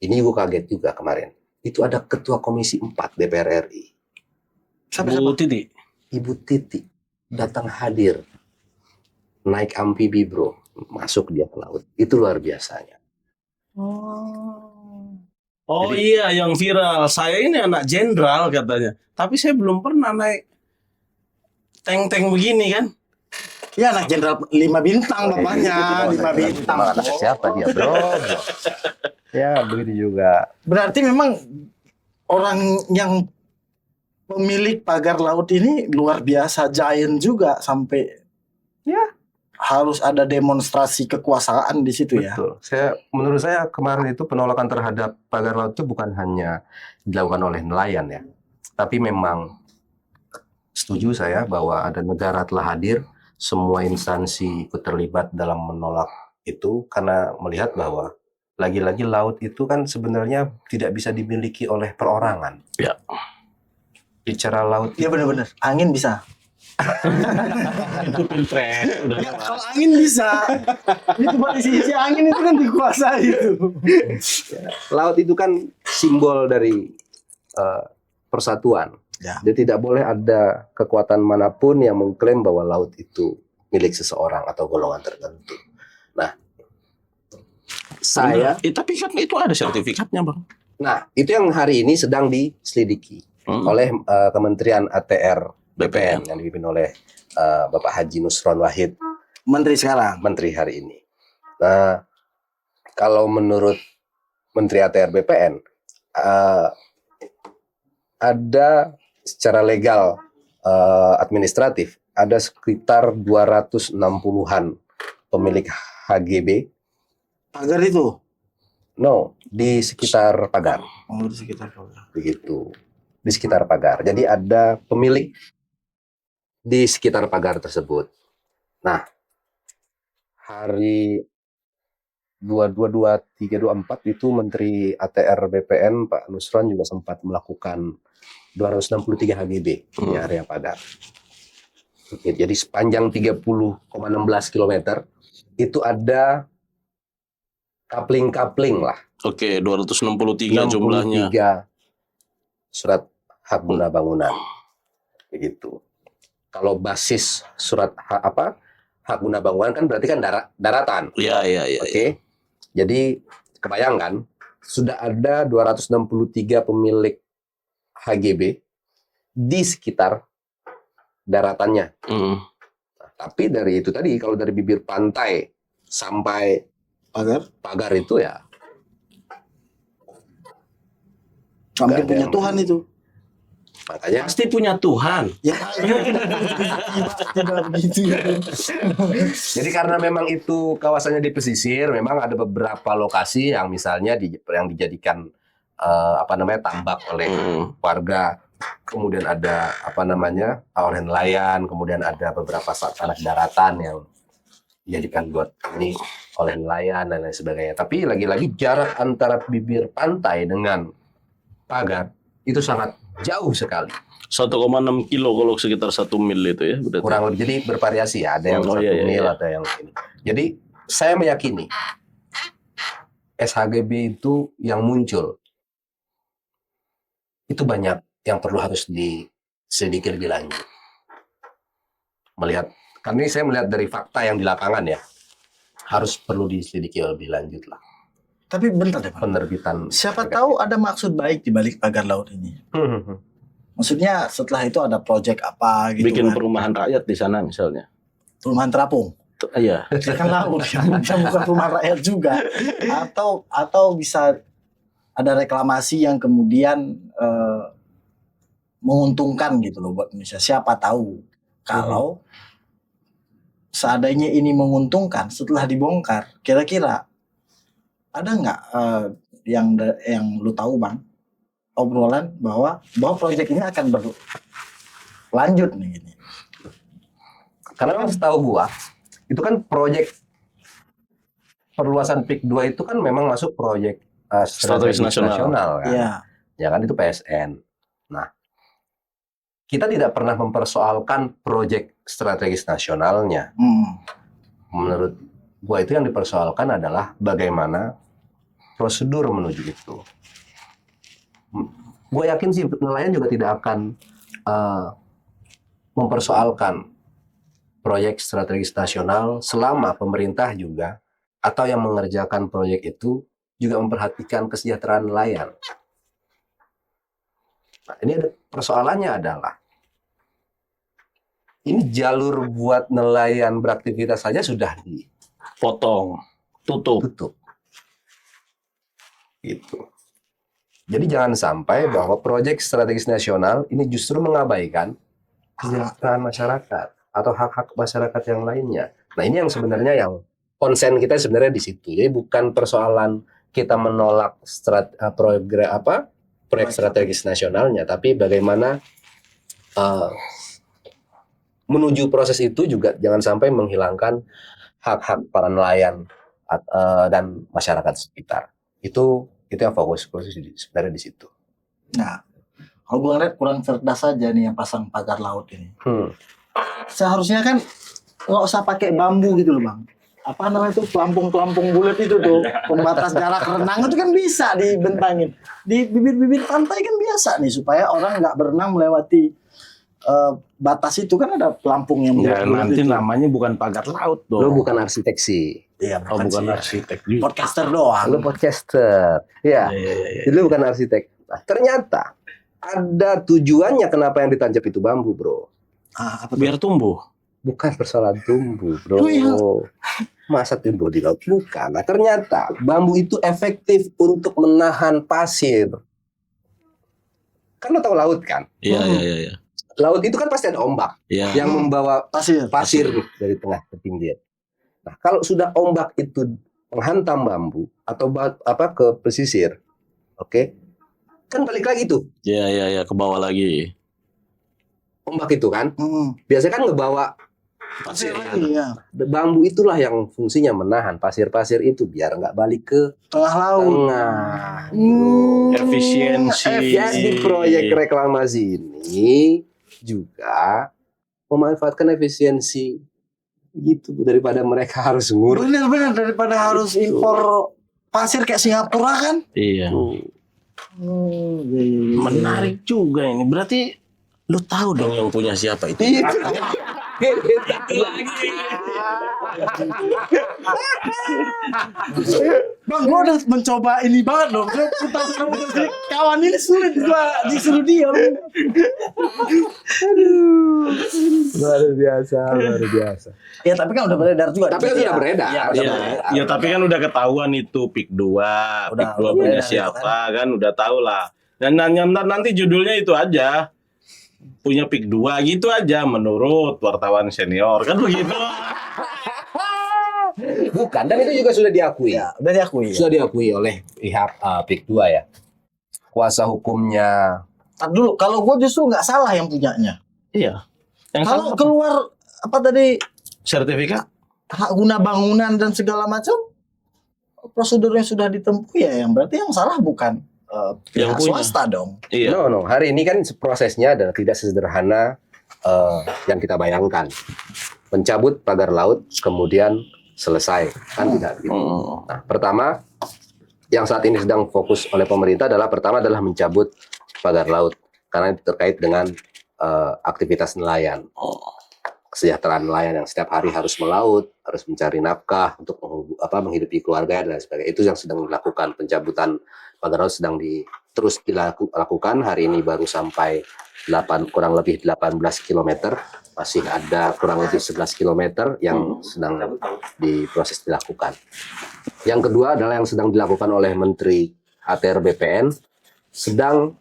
[SPEAKER 2] ini Ibu kaget juga kemarin, itu ada Ketua Komisi 4 DPR RI.
[SPEAKER 3] Bu Titi.
[SPEAKER 2] Ibu Titi datang hadir, naik amfibi bro, masuk dia ke laut. Itu luar biasanya.
[SPEAKER 3] Oh iya, yang viral. Saya ini anak jenderal katanya. Tapi saya belum pernah naik tank-tank begini kan.
[SPEAKER 1] Ya anak jenderal 5 bintang bapaknya, 5 bintang.
[SPEAKER 2] Emang anaknya siapa dia bro? Ya begitu juga.
[SPEAKER 1] Berarti memang orang yang pemilik pagar laut ini luar biasa, giant juga, sampai ya harus ada demonstrasi kekuasaan di situ ya.
[SPEAKER 2] Betul. Menurut saya kemarin itu penolakan terhadap pagar laut itu bukan hanya dilakukan oleh nelayan ya, tapi memang setuju saya bahwa ada negara telah hadir, semua instansi ikut terlibat dalam menolak itu karena melihat bahwa lagi-lagi laut itu kan sebenarnya tidak bisa dimiliki oleh perorangan.
[SPEAKER 3] Ya.
[SPEAKER 2] Bicara laut,
[SPEAKER 1] Iya benar-benar. Angin bisa.
[SPEAKER 3] Itu pilpres.
[SPEAKER 1] Ya, kalau angin bisa. Itu isi angin itu kan dikuasai itu.
[SPEAKER 2] laut itu kan simbol dari persatuan.
[SPEAKER 1] Ya.
[SPEAKER 2] Jadi tidak boleh ada kekuatan manapun yang mengklaim bahwa laut itu milik seseorang atau golongan tertentu. Nah,
[SPEAKER 3] tapi kan itu ada sertifikatnya, Bang.
[SPEAKER 2] Nah, itu yang hari ini sedang diselidiki oleh Kementerian ATR BPN yang dipimpin oleh Bapak Haji Nusron Wahid,
[SPEAKER 1] Menteri sekarang.
[SPEAKER 2] Menteri hari ini. Nah, kalau menurut Menteri ATR BPN, ada secara legal administratif ada sekitar 260-an pemilik HGB.
[SPEAKER 1] Pagar itu?
[SPEAKER 2] No, di sekitar pagar.
[SPEAKER 1] Oh, di sekitar pagar.
[SPEAKER 2] Begitu. Di sekitar pagar. Jadi ada pemilik di sekitar pagar tersebut. Nah, hari 22, 23, 24 itu Menteri ATR BPN Pak Nusron juga sempat melakukan 263 HGB di area pagar. Jadi sepanjang 30,16 km itu ada kapling-kapling lah.
[SPEAKER 3] Oke, 263 jumlahnya.
[SPEAKER 2] 63 surat hak guna bangunan. Begitu. Kalau basis surat hak guna bangunan kan berarti kan daratan.
[SPEAKER 3] Iya.
[SPEAKER 2] Oke. Jadi kebayangkan sudah ada 263 pemilik HGB di sekitar daratannya. Nah, tapi dari itu tadi kalau dari bibir pantai sampai pagar itu ya
[SPEAKER 1] hampir punya Tuhan itu.
[SPEAKER 2] Makanya
[SPEAKER 3] Pasti punya Tuhan.
[SPEAKER 1] Ya, tidak begitu ya.
[SPEAKER 2] jadi karena memang itu kawasannya di pesisir, memang ada beberapa lokasi yang misalnya yang dijadikan tambak oleh warga. Kemudian ada oleh nelayan, kemudian ada beberapa tanah daratan yang dijadikan buat ini oleh nelayan dan lain sebagainya. Tapi lagi-lagi jarak antara bibir pantai dengan pagar itu sangat jauh sekali.
[SPEAKER 3] 1,6 kilo kalau sekitar 1 mil itu ya. Berarti.
[SPEAKER 2] Kurang lebih, jadi bervariasi ya. Ada yang 1 mil, ada yang ini. Jadi saya meyakini SHGB itu yang muncul itu banyak yang perlu harus diselidiki lebih lanjut. Karena ini saya melihat dari fakta yang di lapangan ya, harus perlu diselidiki lebih lanjut lah.
[SPEAKER 1] Tapi bentar deh, Pak.
[SPEAKER 2] Penerbitan.
[SPEAKER 1] Siapa tahu ada maksud baik di balik pagar laut ini. Maksudnya setelah itu ada proyek apa gitu.
[SPEAKER 3] Bikin
[SPEAKER 1] kan.
[SPEAKER 3] perumahan rakyat di sana misalnya.
[SPEAKER 1] Perumahan terapung.
[SPEAKER 3] Iya.
[SPEAKER 1] Kan laut yang bukan perumahan rakyat juga. Atau bisa ada reklamasi yang kemudian menguntungkan gitu loh buat Indonesia. Siapa tahu kalau seandainya ini menguntungkan setelah dibongkar, kira-kira ada nggak yang lu tahu Bang, obrolan bahwa proyek ini akan berlanjut nih gini.
[SPEAKER 2] Karena kan setahu gua itu kan proyek perluasan PIK 2 itu kan memang masuk proyek strategis nasional kan.
[SPEAKER 1] Iya.
[SPEAKER 2] Ya kan itu PSN. Nah, kita tidak pernah mempersoalkan proyek strategis nasionalnya. Menurut gua itu yang dipersoalkan adalah bagaimana prosedur menuju itu. Gue yakin sih nelayan juga tidak akan mempersoalkan proyek strategis nasional selama pemerintah juga atau yang mengerjakan proyek itu juga memperhatikan kesejahteraan nelayan. Nah, ini ada persoalannya adalah ini jalur buat nelayan beraktivitas saja sudah
[SPEAKER 3] Potong, tutup.
[SPEAKER 2] ditutup. Gitu. Jadi jangan sampai bahwa proyek strategis nasional ini justru mengabaikan kesejahteraan masyarakat atau hak-hak masyarakat yang lainnya. Nah, ini yang sebenarnya yang konsen kita sebenarnya di situ. Jadi bukan persoalan kita menolak proyek strategis nasionalnya, tapi bagaimana menuju proses itu juga jangan sampai menghilangkan hak-hak para nelayan dan masyarakat sekitar. Itu yang fokus sebenarnya di situ.
[SPEAKER 1] Nah, kalau gue ngeliat kurang cerdas saja nih yang pasang pagar laut ini. Seharusnya kan nggak usah pakai bambu gitu loh bang. Apa namanya itu pelampung bulat itu tuh pembatas jarak renang itu kan bisa dibentangin di bibir-bibir pantai kan biasa nih supaya orang nggak berenang melewati batas itu kan ada pelampung yang
[SPEAKER 3] Ya,
[SPEAKER 1] bulat
[SPEAKER 3] nanti
[SPEAKER 1] itu.
[SPEAKER 3] namanya bukan pagar laut dong.
[SPEAKER 2] Lo bukan arsitek sih.
[SPEAKER 1] Iya,
[SPEAKER 3] Oh, bukan
[SPEAKER 1] sih.
[SPEAKER 3] arsitek juga.
[SPEAKER 1] Podcaster doang.
[SPEAKER 2] Lo podcaster. Ya.
[SPEAKER 3] Iya.
[SPEAKER 2] Jadi lo bukan arsitek. Nah, ternyata ada tujuannya kenapa yang ditancap itu bambu, bro.
[SPEAKER 1] Apa tuh?
[SPEAKER 3] Biar tumbuh.
[SPEAKER 2] Bukan persoalan tumbuh, bro.
[SPEAKER 1] Oh, iya.
[SPEAKER 2] Masa tumbuh di laut? Bukan. Nah, ternyata bambu itu efektif untuk menahan pasir. Kan lo tahu laut kan?
[SPEAKER 3] Iya.
[SPEAKER 2] Laut itu kan pasti ada ombak
[SPEAKER 3] Iya.
[SPEAKER 2] yang membawa
[SPEAKER 1] Pasir.
[SPEAKER 2] pasir dari tengah ke pinggir. Nah, kalau sudah ombak itu menghantam bambu atau ke pesisir, oke, kan balik lagi tuh
[SPEAKER 3] Iya, ke bawah lagi.
[SPEAKER 2] ombak itu kan,
[SPEAKER 1] Hmm.
[SPEAKER 2] biasanya kan ngebawa
[SPEAKER 1] Pasir
[SPEAKER 2] pasir.
[SPEAKER 1] lagi ya.
[SPEAKER 2] Bambu itulah yang fungsinya menahan pasir-pasir itu biar nggak balik ke
[SPEAKER 1] Tengah laut.
[SPEAKER 2] tengah.
[SPEAKER 3] Efisiensi.
[SPEAKER 2] Jadi proyek reklamasi ini juga memanfaatkan efisiensi gitu daripada mereka harus ngurus.
[SPEAKER 1] Bener-bener daripada harus impor pasir kayak Singapura kan.
[SPEAKER 3] Iya.
[SPEAKER 1] Iya.
[SPEAKER 3] Menarik juga ini. Berarti lu tahu dong yang punya siapa itu?
[SPEAKER 1] Bang, gua udah mencoba ini banget loh. Kita kawan ini sulit gua disuruh diam.
[SPEAKER 2] Luar biasa.
[SPEAKER 1] Ya tapi kan udah beredar juga.
[SPEAKER 2] Tapi kan
[SPEAKER 1] Jadi
[SPEAKER 2] sudah beredar.
[SPEAKER 1] Iya,
[SPEAKER 3] Iya, ya, tapi kan udah ketahuan itu PIK 2.
[SPEAKER 1] Udah,
[SPEAKER 3] PIK 2
[SPEAKER 1] udah
[SPEAKER 3] punya
[SPEAKER 1] beredar
[SPEAKER 3] siapa kan udah tahu lah. Dan nanti judulnya itu aja. Punya PIK 2 gitu aja menurut wartawan senior kan begitu.
[SPEAKER 2] Bukan, dan itu juga sudah diakui.
[SPEAKER 1] Ya, udah diakui.
[SPEAKER 2] Sudah diakui oleh pihak PIK 2 ya. Kuasa hukumnya.
[SPEAKER 1] Tar dulu, kalau gua justru nggak salah yang punyanya.
[SPEAKER 3] Iya. Yang
[SPEAKER 1] Kalau
[SPEAKER 3] salah
[SPEAKER 1] keluar apa tadi
[SPEAKER 3] sertifikat
[SPEAKER 1] hak guna bangunan dan segala macam prosedur yang sudah ditempuh ya yang berarti yang salah bukan
[SPEAKER 3] Yang
[SPEAKER 1] pihak
[SPEAKER 3] punya.
[SPEAKER 1] swasta dong.
[SPEAKER 3] iya.
[SPEAKER 2] No. Hari ini kan prosesnya adalah tidak sesederhana yang kita bayangkan. Mencabut pagar laut, kemudian selesai. Kan tidak gitu. Nah, pertama, yang saat ini sedang fokus oleh pemerintah adalah mencabut pagar laut. Karena itu terkait dengan aktivitas nelayan. Kesejahteraan nelayan yang setiap hari harus melaut, harus mencari nafkah untuk menghidupi keluarga dan sebagainya. Itu yang sedang dilakukan. Pencabutan pagar laut sedang terus dilakukan. Hari ini baru sampai kurang lebih 18 km. Masih ada kurang lebih 11 km yang sedang diproses dilakukan. Yang kedua adalah yang sedang dilakukan oleh Menteri ATR BPN sedang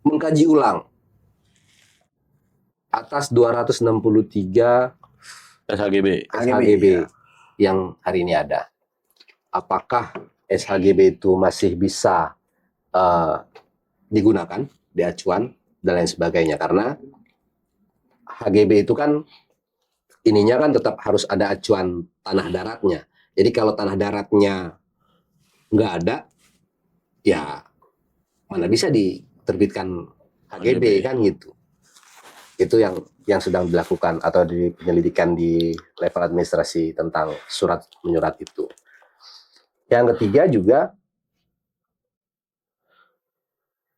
[SPEAKER 2] mengkaji ulang atas 263
[SPEAKER 3] SHGB.
[SPEAKER 2] SHGB yang hari ini ada. Apakah SHGB itu masih bisa digunakan di acuan dan lain sebagainya, karena HGB itu kan ininya kan tetap harus ada acuan tanah daratnya. Jadi kalau tanah daratnya nggak ada, ya mana bisa diterbitkan HGB kan gitu. Itu yang sedang dilakukan atau di penyelidikan di level administrasi tentang surat menyurat itu. Yang ketiga juga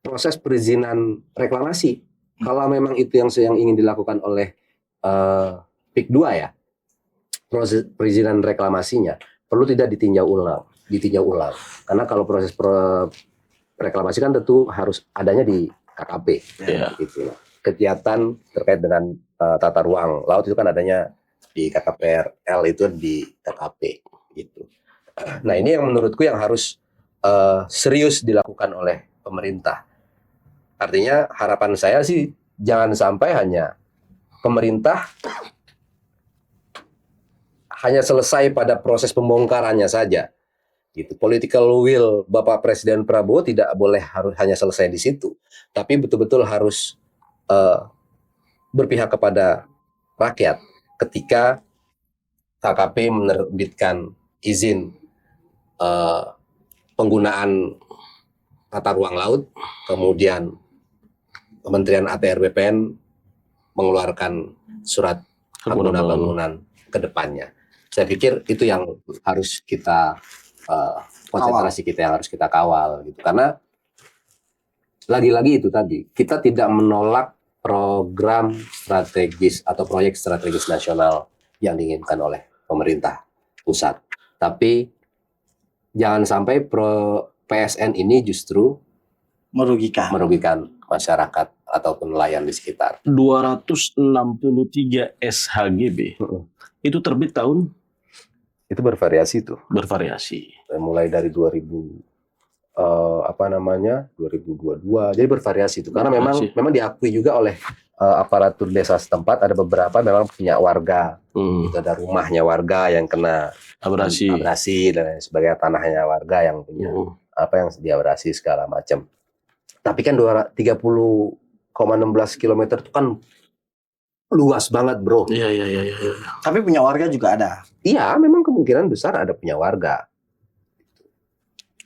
[SPEAKER 2] proses perizinan reklamasi. Kalau memang itu yang ingin dilakukan oleh PIK 2 ya, proses perizinan reklamasinya perlu tidak ditinjau ulang. Karena kalau proses reklamasi kan tentu harus adanya di KKP, gitu. Kegiatan terkait dengan tata ruang laut itu kan adanya di KKPRL, itu di KKP, gitu. Nah, ini yang menurutku yang harus serius dilakukan oleh pemerintah. Artinya harapan saya sih jangan sampai hanya pemerintah hanya selesai pada proses pembongkarannya saja. Gitu. Political will Bapak Presiden Prabowo tidak boleh hanya selesai di situ, tapi betul-betul harus berpihak kepada rakyat ketika KKP menerbitkan izin penggunaan tata ruang laut, kemudian Kementerian ATR BPN mengeluarkan surat bangunan ke depannya. Saya pikir itu yang harus kita konsentrasi kita yang harus kita kawal gitu, karena lagi-lagi itu tadi kita tidak menolak program strategis atau proyek strategis nasional yang diinginkan oleh pemerintah pusat, tapi jangan sampai PSN ini justru merugikan masyarakat ataupun nelayan di sekitar.
[SPEAKER 3] 263 SHGB itu terbit tahun?
[SPEAKER 2] Itu bervariasi tuh.
[SPEAKER 3] Bervariasi.
[SPEAKER 2] Mulai dari 2022. Jadi bervariasi itu. Karena memang diakui juga oleh aparatur desa setempat, ada beberapa memang punya warga. Itu ada rumahnya warga yang kena abrasi dan lain sebagainya, tanahnya warga yang punya yang diabrasi segala macam. Tapi kan 30,16 km itu kan luas banget, bro.
[SPEAKER 3] Iya.
[SPEAKER 1] Tapi punya warga juga ada.
[SPEAKER 2] Iya, memang kemungkinan besar ada punya warga.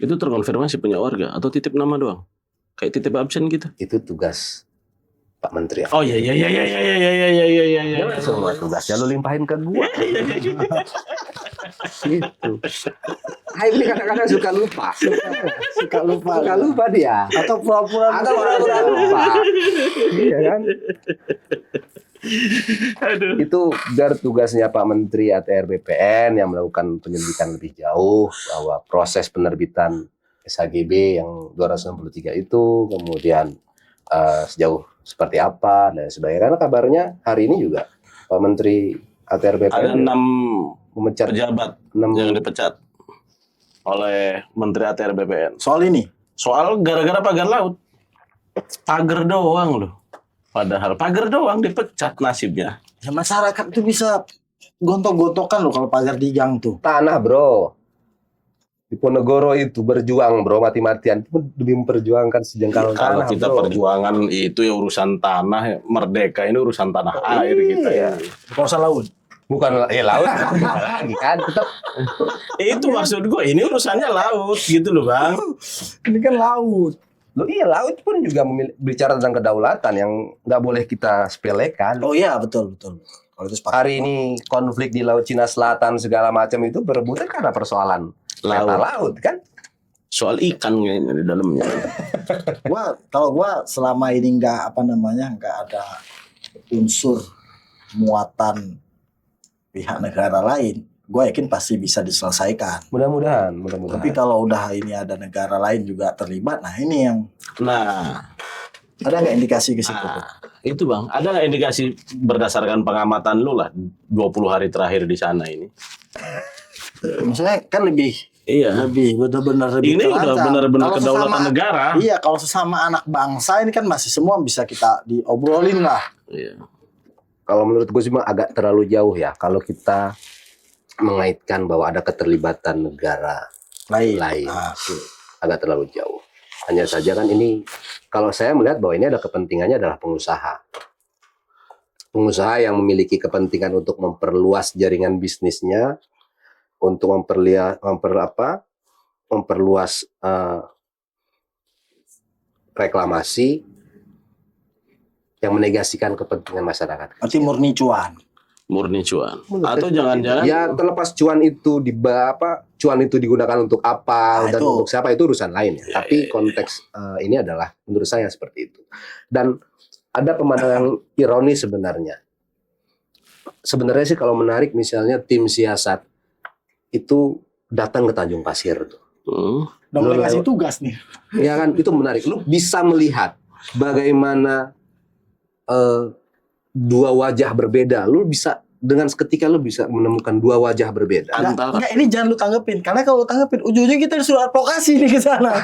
[SPEAKER 3] Itu terkonfirmasi punya warga atau titip nama doang? Kayak titip absen gitu?
[SPEAKER 2] Itu tugas Pak Menteri.
[SPEAKER 3] Oh iya.
[SPEAKER 2] Semua tugasnya lu limpahin ke gua. Gitu. Ini kadang-kadang suka lupa. Suka lupa dia.
[SPEAKER 1] Atau pura-pura
[SPEAKER 2] lupa. Iya kan?
[SPEAKER 3] Aduh.
[SPEAKER 2] Itu biar tugasnya Pak Menteri ATR BPN yang melakukan penyelidikan lebih jauh bahwa proses penerbitan SHGB yang 263 itu kemudian sejauh seperti apa dan sebagainya. Karena kabarnya hari ini juga Pak Menteri ATR BPN
[SPEAKER 3] ada 6
[SPEAKER 2] memecat
[SPEAKER 3] pejabat yang dipecat oleh Menteri ATR BPN.
[SPEAKER 1] Soal ini?
[SPEAKER 3] Soal gara-gara pagar laut. Pagar doang loh. Padahal pagar doang dipecat nasibnya.
[SPEAKER 1] Ya masyarakat itu bisa gontok-gontokan loh kalau pagar digang tuh.
[SPEAKER 2] Tanah, bro. Di Ponegoro itu berjuang, bro, mati-matian demi memperjuangkan sejengkal
[SPEAKER 3] Kalau
[SPEAKER 2] tanah,
[SPEAKER 3] kita
[SPEAKER 2] bro.
[SPEAKER 3] Perjuangan itu ya urusan tanah, merdeka ini urusan tanah air kita ya.
[SPEAKER 1] Kawasan laut.
[SPEAKER 2] Bukan laut lagi kan, tetap
[SPEAKER 3] Itu maksud gue, ini urusannya laut gitu loh, Bang.
[SPEAKER 1] Ini kan laut.
[SPEAKER 2] Loh, iya, laut pun juga bicara tentang kedaulatan yang nggak boleh kita sepelekan.
[SPEAKER 1] Oh iya, betul. Kalau itu sepakat.
[SPEAKER 2] Hari ini konflik di Laut Cina Selatan segala macam itu berebutan karena persoalan laut kan?
[SPEAKER 3] Soal ikan kayaknya di dalamnya.
[SPEAKER 1] Kalau gua selama ini nggak ada unsur muatan pihak negara lain, gue yakin pasti bisa diselesaikan.
[SPEAKER 2] Mudah-mudahan.
[SPEAKER 1] Tapi kalau udah ini ada negara lain juga terlibat, nah ini yang ada nggak indikasi ke situ?
[SPEAKER 3] Itu Bang, ada nggak indikasi berdasarkan pengamatan lu lah 20 hari terakhir di sana ini?
[SPEAKER 1] Maksudnya kan lebih benar-benar lebih
[SPEAKER 3] ini udah benar-benar kedaulatan negara.
[SPEAKER 1] Iya, kalau sesama anak bangsa ini kan masih semua bisa kita diobrolin lah.
[SPEAKER 3] Iya.
[SPEAKER 2] Kalau menurut gue sih agak terlalu jauh ya kalau kita mengaitkan bahwa ada keterlibatan negara lain. Agak terlalu jauh. Hanya saja kan ini, kalau saya melihat bahwa ini ada kepentingannya adalah pengusaha. Pengusaha yang memiliki kepentingan untuk memperluas jaringan bisnisnya, untuk memperluas reklamasi, yang menegasikan kepentingan masyarakat.
[SPEAKER 1] Berarti murni cuan.
[SPEAKER 3] Murni cuan.
[SPEAKER 2] Menurut
[SPEAKER 3] Atau
[SPEAKER 2] saya
[SPEAKER 3] jangan-jangan
[SPEAKER 2] ya terlepas cuan itu cuan itu digunakan untuk apa
[SPEAKER 1] Nah,
[SPEAKER 2] dan
[SPEAKER 1] itu.
[SPEAKER 2] untuk siapa itu urusan lain ya.
[SPEAKER 3] Ya,
[SPEAKER 2] Tapi konteks ini adalah menurut saya seperti itu. Dan ada pemandangan ironis sebenarnya. Sebenarnya sih kalau menarik misalnya tim siasat itu datang ke Tanjung Pasir tuh.
[SPEAKER 1] Udah mulai ngasih tugas nih.
[SPEAKER 2] Ya kan itu menarik. Lu bisa melihat bagaimana dua wajah berbeda. Lu bisa dengan seketika lu bisa menemukan dua wajah berbeda.
[SPEAKER 1] Enggak, ini jangan lu tanggepin. Karena kalau lu tanggepin, ujung-ujungnya kita disuruh advokasi nih ke sana.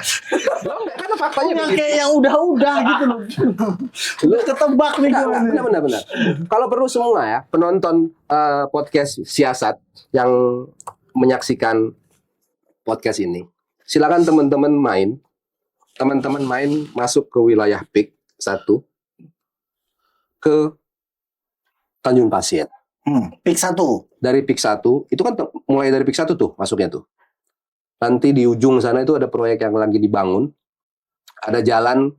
[SPEAKER 2] Karena faktanya
[SPEAKER 1] Yang
[SPEAKER 2] begitu.
[SPEAKER 1] kayak yang udah-udah gitu loh. Lu ketebak nih gue.
[SPEAKER 2] Benar. Kalau perlu semua ya penonton podcast siasat yang menyaksikan podcast ini, silakan teman-teman main masuk ke wilayah PIK 1 ke Tanjung Pasir.
[SPEAKER 1] Pick 1.
[SPEAKER 2] Dari PIK 1 itu kan mulai dari PIK 1 tuh masuknya tuh. Nanti di ujung sana itu ada proyek yang lagi dibangun. Ada jalan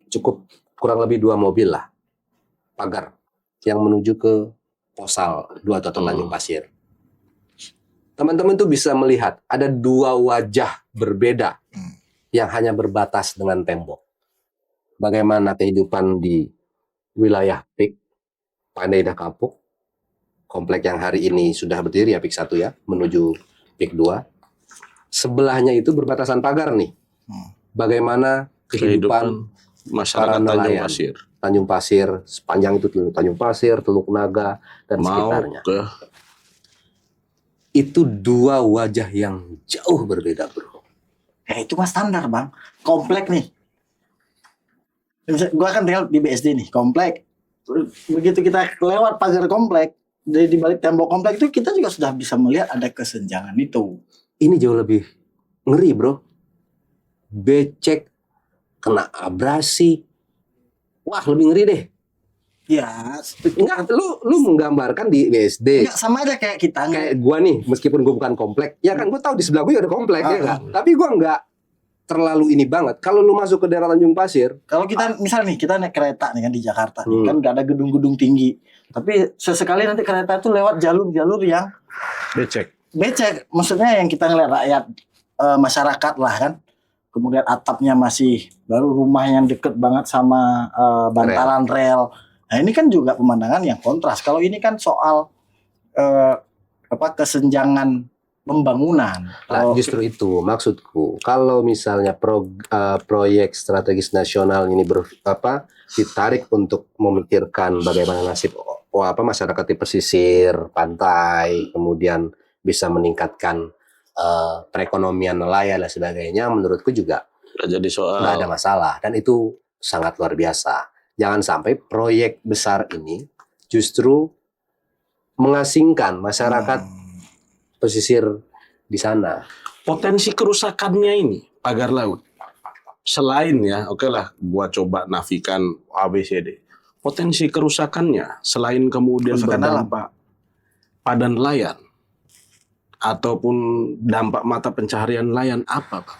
[SPEAKER 2] cukup kurang lebih 2 mobil lah, pagar yang menuju ke Posal 2 atau Tanjung Pasir. Teman-teman tuh bisa melihat ada 2 wajah berbeda yang hanya berbatas dengan tembok. Bagaimana kehidupan di wilayah PIK Pandai Indah Kapuk, komplek yang hari ini sudah berdiri ya PIK 1 ya, menuju PIK 2. Sebelahnya itu berbatasan pagar nih. Bagaimana kehidupan
[SPEAKER 3] masyarakat
[SPEAKER 2] para
[SPEAKER 3] Tanjung
[SPEAKER 2] nelayan.
[SPEAKER 3] Pasir.
[SPEAKER 2] Tanjung Pasir, sepanjang itu Tanjung Pasir, Teluk Naga, dan
[SPEAKER 3] Mau
[SPEAKER 2] sekitarnya.
[SPEAKER 3] ke
[SPEAKER 2] Itu 2 wajah yang jauh berbeda, bro.
[SPEAKER 1] Ya itu mah standar bang. Komplek nih. Gue kan tinggal di BSD nih, komplek. Begitu kita lewat pagar komplek, di balik tembok komplek itu kita juga sudah bisa melihat ada kesenjangan itu.
[SPEAKER 2] Ini jauh lebih ngeri, bro. Becek, kena abrasi. Wah, lebih ngeri deh.
[SPEAKER 1] Ya,
[SPEAKER 2] Enggak, lu menggambarkan di BSD.
[SPEAKER 1] enggak sama aja kayak kita.
[SPEAKER 2] Kayak gua nih, meskipun gua bukan komplek, ya kan gua tahu di sebelah gua ada komplek ya kan. Tapi gua enggak terlalu ini banget. Kalau lu masuk ke daerah Tanjung Pasir,
[SPEAKER 1] Kalau kita misal nih kita naik kereta nih kan di Jakarta nih, kan nggak ada gedung-gedung tinggi. Tapi sesekali nanti kereta itu lewat jalur-jalur yang becek. Maksudnya yang kita ngeliat rakyat masyarakat lah kan. Kemudian atapnya masih baru rumah yang deket banget sama bantaran rel. Nah ini kan juga pemandangan yang kontras. Kalau ini kan soal kesenjangan pembangunan.
[SPEAKER 2] nah, justru itu maksudku. Kalau misalnya proyek strategis nasional ini ditarik untuk memikirkan bagaimana nasib masyarakat di pesisir, pantai, kemudian bisa meningkatkan perekonomian nelayan dan sebagainya, menurutku juga
[SPEAKER 3] nggak jadi soal.
[SPEAKER 2] nggak ada masalah. Dan itu sangat luar biasa. Jangan sampai proyek besar ini justru mengasingkan masyarakat pesisir di sana.
[SPEAKER 3] Potensi kerusakannya ini pagar laut. Selain ya, oke lah, gua coba nafikan ABCD. Potensi kerusakannya selain kemudian
[SPEAKER 1] Kerusakan
[SPEAKER 3] berdampak pada nelayan ataupun dampak mata pencaharian nelayan apa, Pak?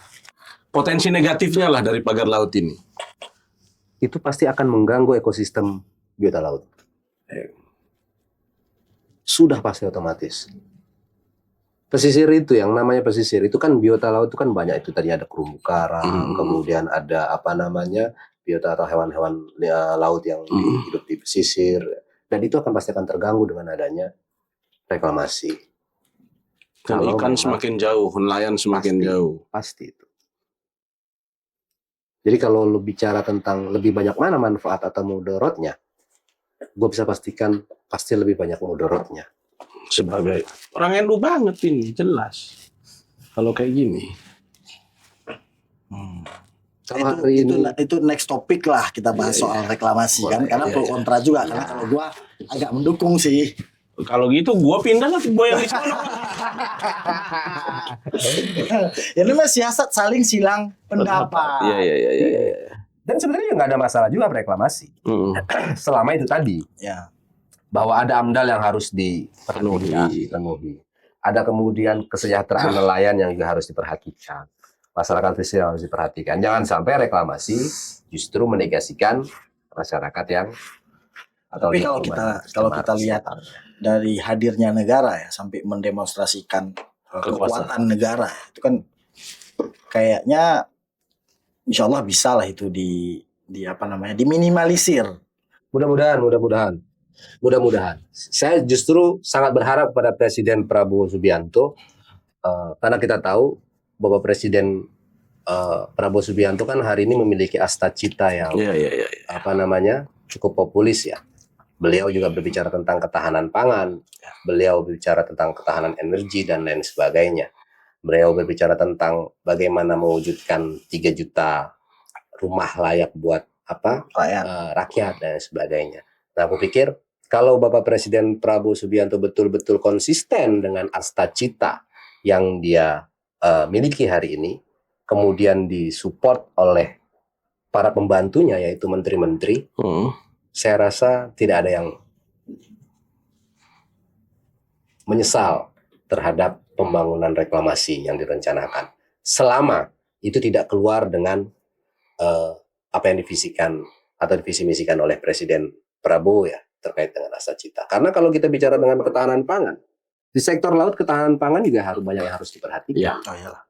[SPEAKER 3] Potensi negatifnya lah dari pagar laut ini.
[SPEAKER 2] Itu pasti akan mengganggu ekosistem biota laut. Sudah pasti otomatis. Pesisir itu yang namanya pesisir itu kan biota laut itu kan banyak, itu tadi ada terumbu karang, kemudian ada biota atau hewan-hewan laut yang hidup di pesisir, dan itu pasti akan terganggu dengan adanya reklamasi.
[SPEAKER 3] Dan
[SPEAKER 2] Kalau
[SPEAKER 3] ikan
[SPEAKER 2] memang
[SPEAKER 3] semakin jauh, nelayan semakin jauh.
[SPEAKER 2] pasti itu. Jadi kalau lu bicara tentang lebih banyak mana manfaat atau mudaratnya, gue bisa pastikan pasti lebih banyak mudaratnya.
[SPEAKER 3] Sebagai orang NU banget ini, jelas. Kalau kayak gini.
[SPEAKER 1] Itu next topic lah kita bahas soal reklamasi kan, karena pro kontra juga. Karena kalau gua agak mendukung sih.
[SPEAKER 3] Kalau gitu gua pindah lah, gua yang di sana.
[SPEAKER 1] Ya namanya siasat saling silang pendapat.
[SPEAKER 3] Iya.
[SPEAKER 2] Dan sebenarnya nggak ada masalah juga reklamasi. Selama itu tadi.
[SPEAKER 1] Ya.
[SPEAKER 2] Bahwa ada AMDAL yang harus dipenuhi. Ada kemudian kesejahteraan nelayan yang juga harus diperhatikan. masyarakat pesisir harus diperhatikan. Jangan sampai reklamasi justru menegasikan masyarakat yang atau
[SPEAKER 1] Tapi kalau kita lihat dari hadirnya negara ya sampai mendemonstrasikan kekuatan negara itu kan kayaknya insya Allah bisa lah itu di diminimalisir.
[SPEAKER 2] Mudah-mudahan. Saya justru sangat berharap pada Presiden Prabowo Subianto karena kita tahu Bapak Presiden Prabowo Subianto kan hari ini memiliki astacita yang cukup populis ya. Beliau juga berbicara tentang ketahanan pangan, beliau berbicara tentang ketahanan energi dan lain sebagainya. Beliau berbicara tentang bagaimana mewujudkan 3 juta rumah layak buat rakyat dan sebagainya. Nah, aku pikir kalau Bapak Presiden Prabowo Subianto betul-betul konsisten dengan astacita yang dia miliki hari ini, kemudian disupport oleh para pembantunya yaitu menteri-menteri, saya rasa tidak ada yang menyesal terhadap pembangunan reklamasi yang direncanakan. Selama itu tidak keluar dengan apa yang divisikan atau divisi-misikan oleh Presiden Prabowo ya terkait dengan astacita. Karena kalau kita bicara dengan ketahanan pangan, di sektor laut ketahanan pangan juga harus banyak yang harus diperhatikan.
[SPEAKER 3] Ya.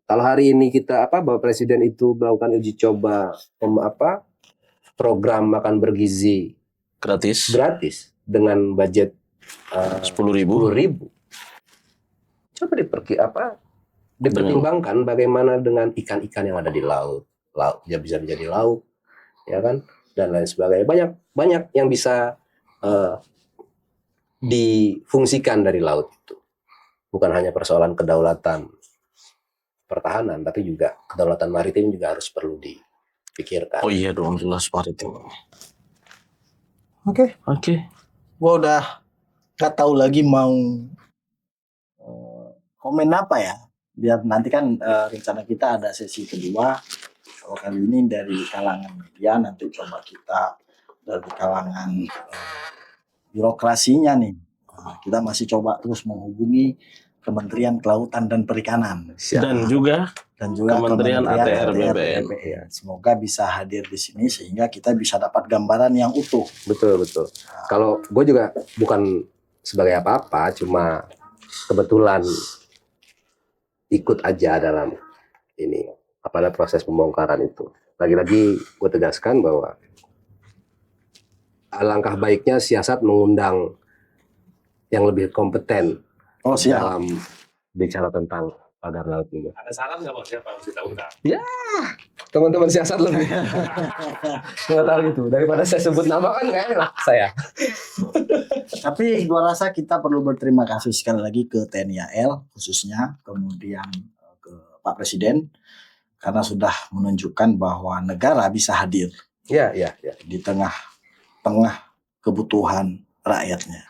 [SPEAKER 2] Kalau hari ini kita Bapak Presiden itu melakukan uji coba program makan bergizi
[SPEAKER 3] Gratis.
[SPEAKER 2] dengan budget
[SPEAKER 3] 10.000.
[SPEAKER 2] Coba dipertimbangkan bagaimana dengan ikan-ikan yang ada di laut ya bisa menjadi lauk, ya kan, dan lain sebagainya. Banyak yang bisa difungsikan dari laut itu. Bukan hanya persoalan kedaulatan pertahanan, tapi juga kedaulatan maritim juga harus perlu dipikirkan.
[SPEAKER 3] Oh iya dong, jelas maritim.
[SPEAKER 1] Oke. Gua udah nggak tahu lagi mau komen apa ya. Biar nanti kan rencana kita ada sesi kedua. Kalau kali ini dari kalangan media, nanti coba kita dari kalangan birokrasinya nih. Kita masih coba terus menghubungi Kementerian Kelautan dan Perikanan
[SPEAKER 3] Dan juga Kementerian ATR BPN.
[SPEAKER 1] Semoga bisa hadir di sini sehingga kita bisa dapat gambaran yang utuh.
[SPEAKER 2] Betul. Kalau gue juga bukan sebagai apa-apa, cuma kebetulan ikut aja dalam ini proses pembongkaran itu. Lagi-lagi gue tegaskan bahwa alangkah baiknya siasat mengundang yang lebih kompeten dalam bicara tentang pagar laut juga.
[SPEAKER 4] Ada saran nggak Mas siapa harus kita undang?
[SPEAKER 2] Ya, teman-teman siasat lebih mengetahui itu daripada saya sebut nama kan nggak enak saya.
[SPEAKER 1] Tapi gua rasa kita perlu berterima kasih sekali lagi ke TNI AL khususnya, kemudian ke Pak Presiden karena sudah menunjukkan bahwa negara bisa hadir di tengah kebutuhan rakyatnya.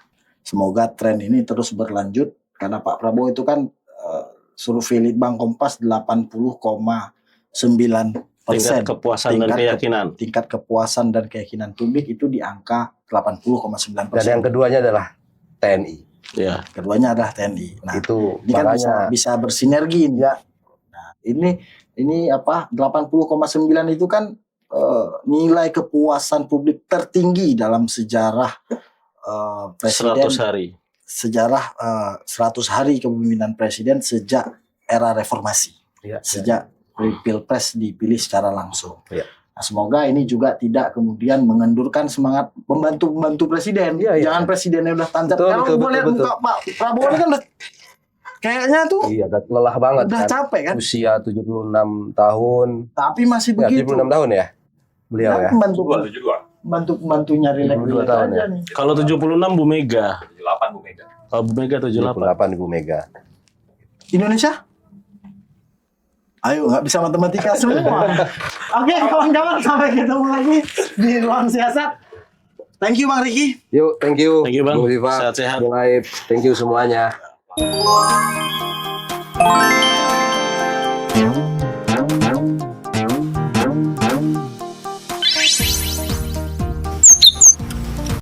[SPEAKER 1] Semoga tren ini terus berlanjut karena Pak Prabowo itu kan survei Litbang Kompas 80,9%. Tingkat kepuasan dan keyakinan publik itu di angka 80,9%.
[SPEAKER 2] Dan yang keduanya adalah TNI.
[SPEAKER 3] Ya.
[SPEAKER 1] Keduanya adalah TNI. Nah,
[SPEAKER 2] itu
[SPEAKER 1] ini kan bisa bersinergi ya. Nah, ini 80,9 itu kan nilai kepuasan publik tertinggi dalam sejarah presiden
[SPEAKER 3] 100 hari.
[SPEAKER 1] Sejarah 100 hari kepemimpinan presiden sejak era reformasi. Sejak Pilpres dipilih secara langsung. Nah, semoga ini juga tidak kemudian mengendurkan semangat pembantu presiden. Jangan presidennya udah tancap. Kalau gue lihat muka Pak Prabowo ini kan kayaknya tuh
[SPEAKER 2] lelah banget
[SPEAKER 1] udah
[SPEAKER 2] kan.
[SPEAKER 1] capek kan.
[SPEAKER 2] Usia 76 tahun.
[SPEAKER 1] Tapi masih begitu.
[SPEAKER 2] 76 tahun ya beliau ya.
[SPEAKER 1] Pembantunya rileks
[SPEAKER 2] tahun
[SPEAKER 1] aja
[SPEAKER 2] ya.
[SPEAKER 1] nih.
[SPEAKER 3] Kalau 76 Bu Mega.
[SPEAKER 4] 78 Bu Mega.
[SPEAKER 3] Kalau Bu Mega
[SPEAKER 2] 78 Ibu Mega.
[SPEAKER 1] Indonesia? Ayo, nggak bisa matematika semua. Oke, kawan-kawan, sampai ketemu lagi di Ruang Siasat. Thank you Bang Riki.
[SPEAKER 2] Yuk, thank you.
[SPEAKER 3] Thank you Bang.
[SPEAKER 2] Bung Viva,
[SPEAKER 3] Sehat-sehat.
[SPEAKER 2] Bung Aib. Thank you semuanya.